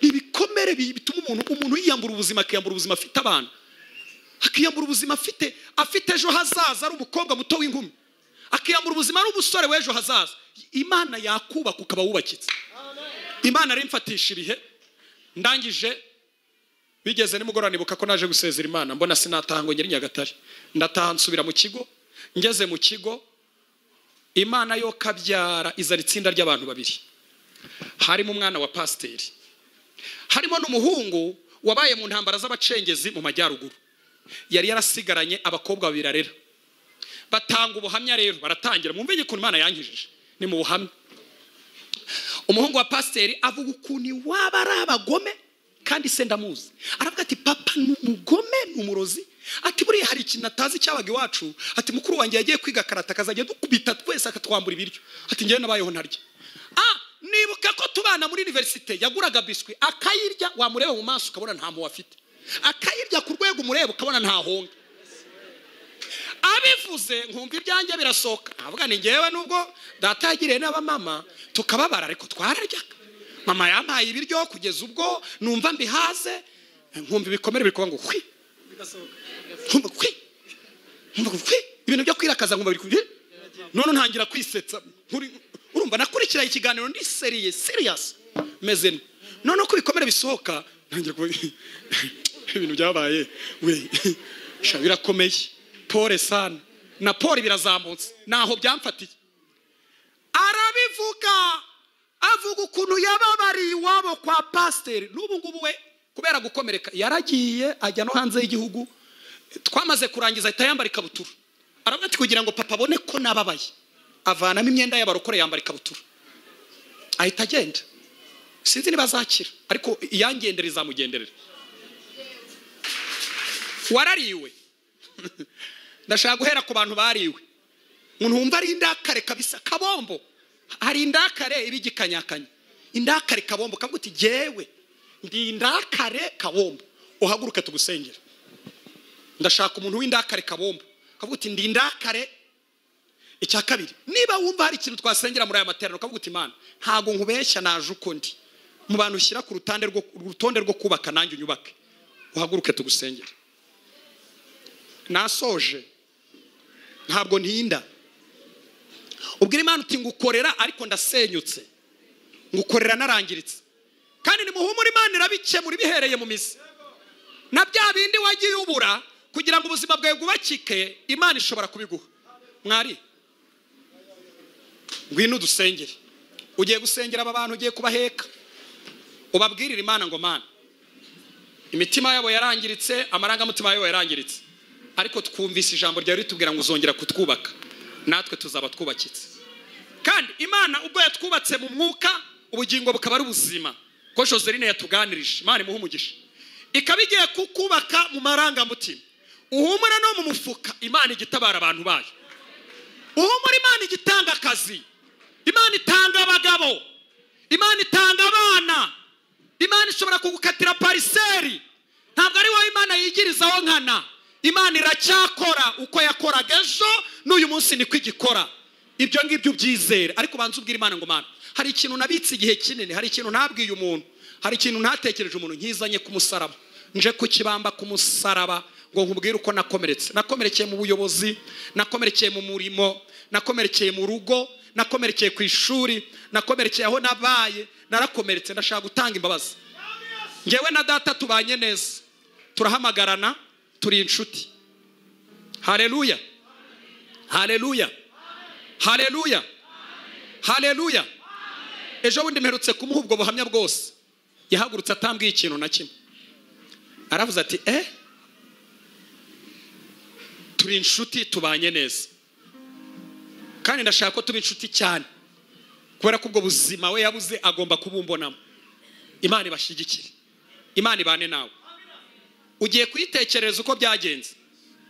Ibikomere bituma umuntu yiyambura ubuzima, akiyambura ubuzima afite abana, akiyambura ubuzima afite ejo hazaza, ari umukobwa muto w'inkumi, akiyambura ubuzima ari umusore w'ejo hazaza. Imana yakubaka ukaba wubakitse. Imana rimfatisha ibihe. Ndangije bigeze nimugorana nibuka ko naje gusezera Imana, mbona sinataha ngo ngeri Nyagatare, ndataha nsubira mu kigo. Ngeze mu kigo Imana yo kabyara izana itsinda ry'abantu babiri, harimo umwana wa pasiteri, harimo n'umuhungu wabaye mu ntambara z'abacengezi mu majyaruguru, yari yarasigaranye abakobwa babiri arera. Batanga ubuhamya rero, baratangira mwumve igikuntu Imana yankijije ni mu buhamya. Umuhungu wa pasiteri avuga ukuntu waba ari abagome kandi se ndamuzi. Aravuga ati papa ni umugome, ni umurozi. Ati buriya hari ikintu atazi cyabaga iwacu, ati mukuru wanjye yagiye kwiga karate akazajya dukubita twese akatwambura ibiryo, ati ngewe nabayeho ntarya. Nibuka ko tubana muri university yaguraga biswi akayirya, wamureba mu maso ukabona nta mu afite, akayirya ku rwego umureba ukabona nta honga. Abivuze nkumva ibyanjye birasoka, avuga ni ngewe nubwo data yagiriye n'abamama tukababara ariko twararyaga, mama yampaye ibiryo kugeza ubwo numva mbihaze, nkumva ibikomere bikuba ngo hwi nkumva hwi ibintu byo kwirakaza nkumva biri kubi. None ntangira kwisetsa, urumva nakurikira ikiganiro ndi serious meze. None ko ibikomere bisohoka ntangira kuba ibintu byabaye we birakomeye. Pole sana na pole birazamutse naho byamfatiye. Arabivuga avuga ukuntu yababariye iwabo kwa pasiteri. N'ubu ngubu we kubera gukomereka yaragiye ajya no hanze y'igihugu, twamaze kurangiza ahita yambara ikabutura. Aravuga ati kugira ngo papa abone ko nababaye, avanamo imyenda y'abarokore yambara ikabutura ahita agenda. Sinzi niba azakira ariko iyangendera izamugenderera. Warariwe ndashaka guhera ku bantu bariwe. Umuntu wumva ari indakare kabisa kabombo, hari indakare ibigikanyakanya, indakare kabombo kavuga uti jewe ndi indakare kabombo, uhaguruke tugusengera. Ndashaka umuntu w'indakare kabombo kavuga uti ndi indakare. Icya kabiri, niba wumva hari ikintu twasengera muri aya materaniro kavuga uti Imana ntago nkubeshya naje uko ndi, mu bantu ushyira ku rutonde rwo kubaka nanjye unyubake, uhaguruke tugusengera. Nasoje ntabwo ntinda, ubwira Imana uti ngukorera ariko ndasenyutse, ngukorera narangiritse. Kandi nimuhumure, Imana irabikemura ibihereye mu mizi. Na bya bindi wagiye ubura kugira ngo ubuzima bwawe bwubakike, Imana ishobora kubiguha. Mwari ngwino dusengere. Ugiye gusengera aba bantu, ugiye kubaheka, ubabwirira Imana ngo Mana, imitima yabo yarangiritse, amarangamutima yabo yarangiritse, ariko twumvise ijambo ryawe ritubwira ngo uzongera kutwubaka, natwe tuzaba twubakitse. Kandi Imana ubwo yatwubatse mu mwuka, ubugingo bukaba ari ubuzima, ko Joseline yatuganirije, Imana imuhe umugisha, ikaba igiye kukubaka mu marangamutima. Uhumura no mu mufuka, Imana igitabara abantu bayo. Uhumura, Imana igitanga akazi, Imana itanga abagabo, Imana itanga abana, Imana ishobora kugukatira pariseri. Ntabwo ari wowe Imana yigirizaho nkana. Imana iracyakora uko yakoraga ejo n'uyu munsi niko igikora. Ibyo ngibyo byizere, ariko banza ubwira Imana ngo Mana, hari ikintu nabitse igihe kinini, hari ikintu ntabwiye umuntu, hari ikintu ntatekereje umuntu, nkizanye ku musaraba, nje kukibamba ku musaraba ngo nkubwire uko nakomeretse. Nakomerekeye mu buyobozi, nakomerekeye mu murimo, nakomerekeye mu rugo, nakomerekeye ku ishuri, nakomerekeye aho nabaye, narakomeretse. Ndashaka gutanga imbabazi. Ngewe na data tubanye neza, turahamagarana, turi inshuti. Haleluya, haleluya, haleluya, haleluya. Ejo bundi mperutse kumuha ubwo buhamya bwose, yahagurutse atambwiye ikintu na kimwe. Aravuze ati turi inshuti, tubanye neza. Kandi ndashaka ko tuba inshuti cyane, kubera ko ubwo buzima we yabuze agomba kubumbonamo. Imana ibashigikire, Imana ibane nawe. Ugiye kuyitekereza uko byagenze,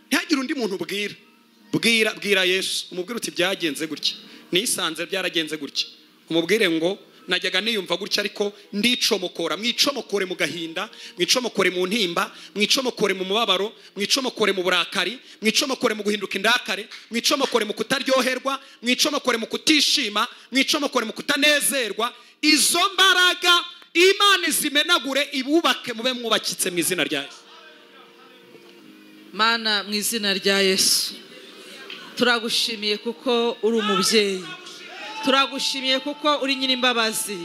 ntihagire undi muntu bwira Yesu, umubwire uti byagenze gutya, nisanze byaragenze gutya. Umubwire ngo najyaga niyumva gutya, ariko ndicomokora. Mwicomokore mu gahinda, mwicomokore mu ntimba, mwicomokore mu mubabaro, mwicomokore mu burakari, mwicomokore mu guhinduka indakare, mwicomokore mu kutaryoherwa, mwicomokore mu kutishima, mwicomokore mu kutanezerwa. Izo mbaraga Imana izimenagure, ibubake, mube mwubakitse mu izina rya Yesu. Mana, mu izina rya Yesu turagushimiye kuko uri umubyeyi, turagushimiye kuko uri nyir'imbabazi,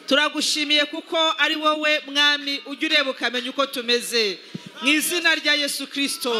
turagushimiye kuko ari wowe Mwami ujya ureba ukamenya uko tumeze. Mu izina rya Yesu Kristo,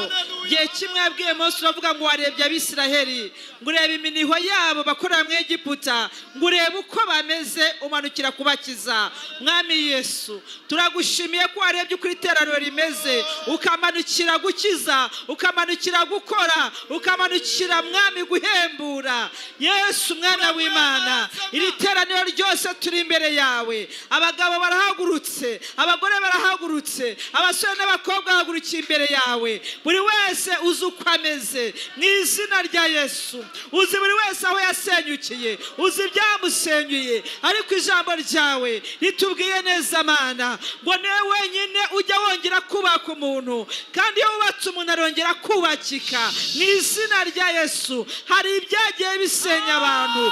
gihe kimwe yabwiye Mose uravuga ngo warebye Abisiraheli, ngo urebe iminiho yabo bakorera mu Egiputa, ngo urebe uko bameze, umanukira kubakiza. Mwami Yesu, turagushimiye ko warebye uko iteraniro rimeze, ukamanukira gukiza, ukamanukira gukora, ukamanukira Mwami guhembura. Yesu Mwana w'Imana, iri teraniro ryose turi imbere yawe. Abagabo barahagurutse, abagore barahagurutse, abasore n'abakobwa bahagurukiye imbere yawe. Buri wese uzi uko ameze mu izina rya Yesu. Uzi buri wese aho yasenyukiye, uzi ibyamusenyuye, ariko ijambo ryawe ritubwiye neza Mana ngo niwe wenyine ujya wongera kubaka umuntu, kandi iyo wubatse umuntu arongera kubakika. Mu izina rya Yesu, hari ibyagiye bisenya abantu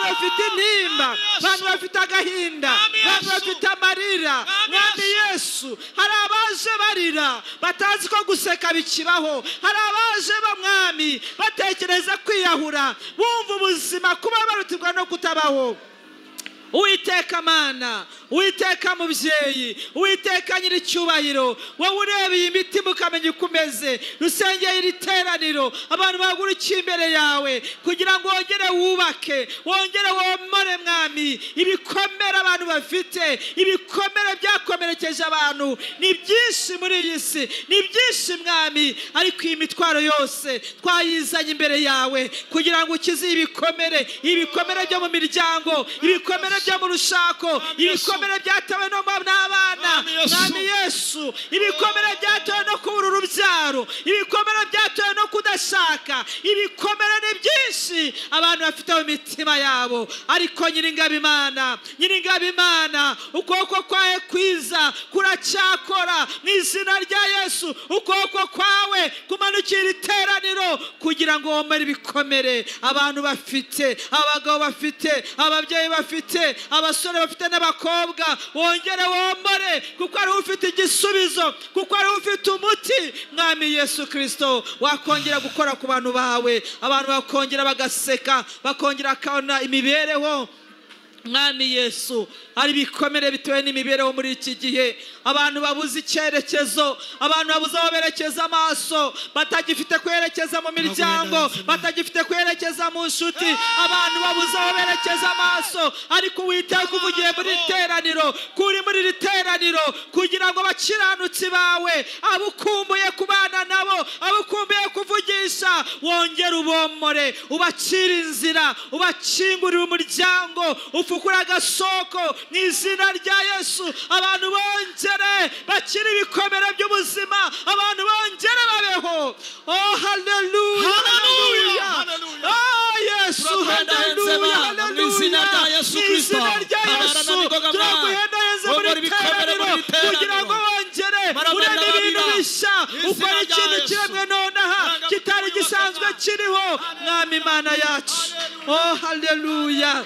bafite intimba, abantu bafite agahinda, abantu bafite amarira. Mwami Yesu, hari abaje barira batazi ko guseka bikibaho, hari abaje Mwami batekereza kwiyahura, bumva ubuzima kuba barutirwa no kutabaho. Uwiteka Mana, Uwiteka mubyeyi, Uwiteka nyir'icyubahiro, wowe ureba iyi mitima ukamenya uko umeze. Rusengeye iri teraniro, abantu bahagurukiye imbere yawe kugira ngo wongere wubake, wongere womore Mwami ibikomere abantu bafite, ibikomere byakomerekeje abantu. Ni byinshi muri iyi si, ni byinshi Mwami, ariko iyi mitwaro yose twayizanye imbere yawe kugira ngo ukize ibikomere, ibikomere byo mu miryango, ibikomere byo mu rushako, ibikomere byatewe n'abana. Mwami Yesu, ibikomere byatewe no kubura urubyaro, ibikomere byatewe no kudashaka, ibikomere ni byinshi abantu bafite mu mitima yabo. Ariko Nyiringabo Imana, Nyiringabo Imana, ukuboko kwawe kwiza kuracyakora. Mu izina rya Yesu, ukuboko kwawe kumanukira iteraniro kugira ngo womere ibikomere abantu bafite, abagabo bafite, ababyeyi bafite, abasore bafite n'abakobwa. mukobwa wongere womore kuko ari ufite igisubizo kuko ari ufite umuti mwami Yesu Kristo wakongera gukora ku bantu bawe abantu bakongera bagaseka bakongera bakabona imibereho mwami Yesu hari bikomere bitewe n'imibereho muri iki gihe abantu babuze icyerekezo abantu babuze aho berekeza amaso batagifite kwerekeza mu miryango batagifite kwerekeza mu nshuti abantu babuze aho berekeza amaso ariko Uwiteka uvugiye muri teraniro kuri muri riteraniro kugira ngo bakiranutsi bawe abukumbuye kubana nabo abukumbuye kuvugisha wongere ubomore ubacira inzira ubakingurira umuryango ufukura agasoko mu izina rya Yesu abantu bongere bakiri ibikomere by'ubuzima abantu bongere babeho oh haleluya haleluya oh Yesu haleluya mu izina rya Yesu Kristo turaguhendaheza muri teraniro kugira ngo wongere urebe ibintu bishya ukora ikintu kiremwe nonaha kitari gisanzwe kiriho mwami Imana yacu oh haleluya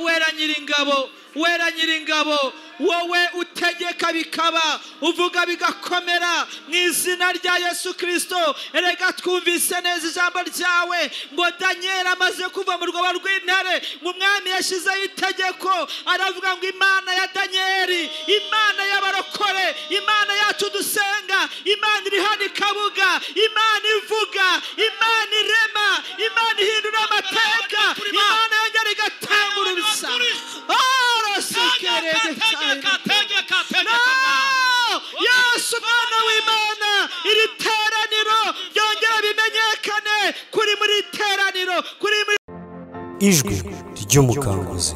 wera nyiringabo wera nyiringabo wowe utegeka bikaba uvuga bigakomera mu izina rya Yesu Kristo erega twumvise neza ijambo ryawe ngo Daniel amaze kuva mu rwobo rw'intare ngo umwami yashizeho itegeko aravuga ngo Imana ya Daniel Imana y'abarokore Imana yacu dusenga Imana iri hano ikabuga Imana ivuga Imana irema Imana ihindura amateka Imana yongera igatangura ibisa Yesu Mwana w'Imana iri teraniro byongera bimenyekane kuri muri teraniro kuri ijwi ry'umukanguzi.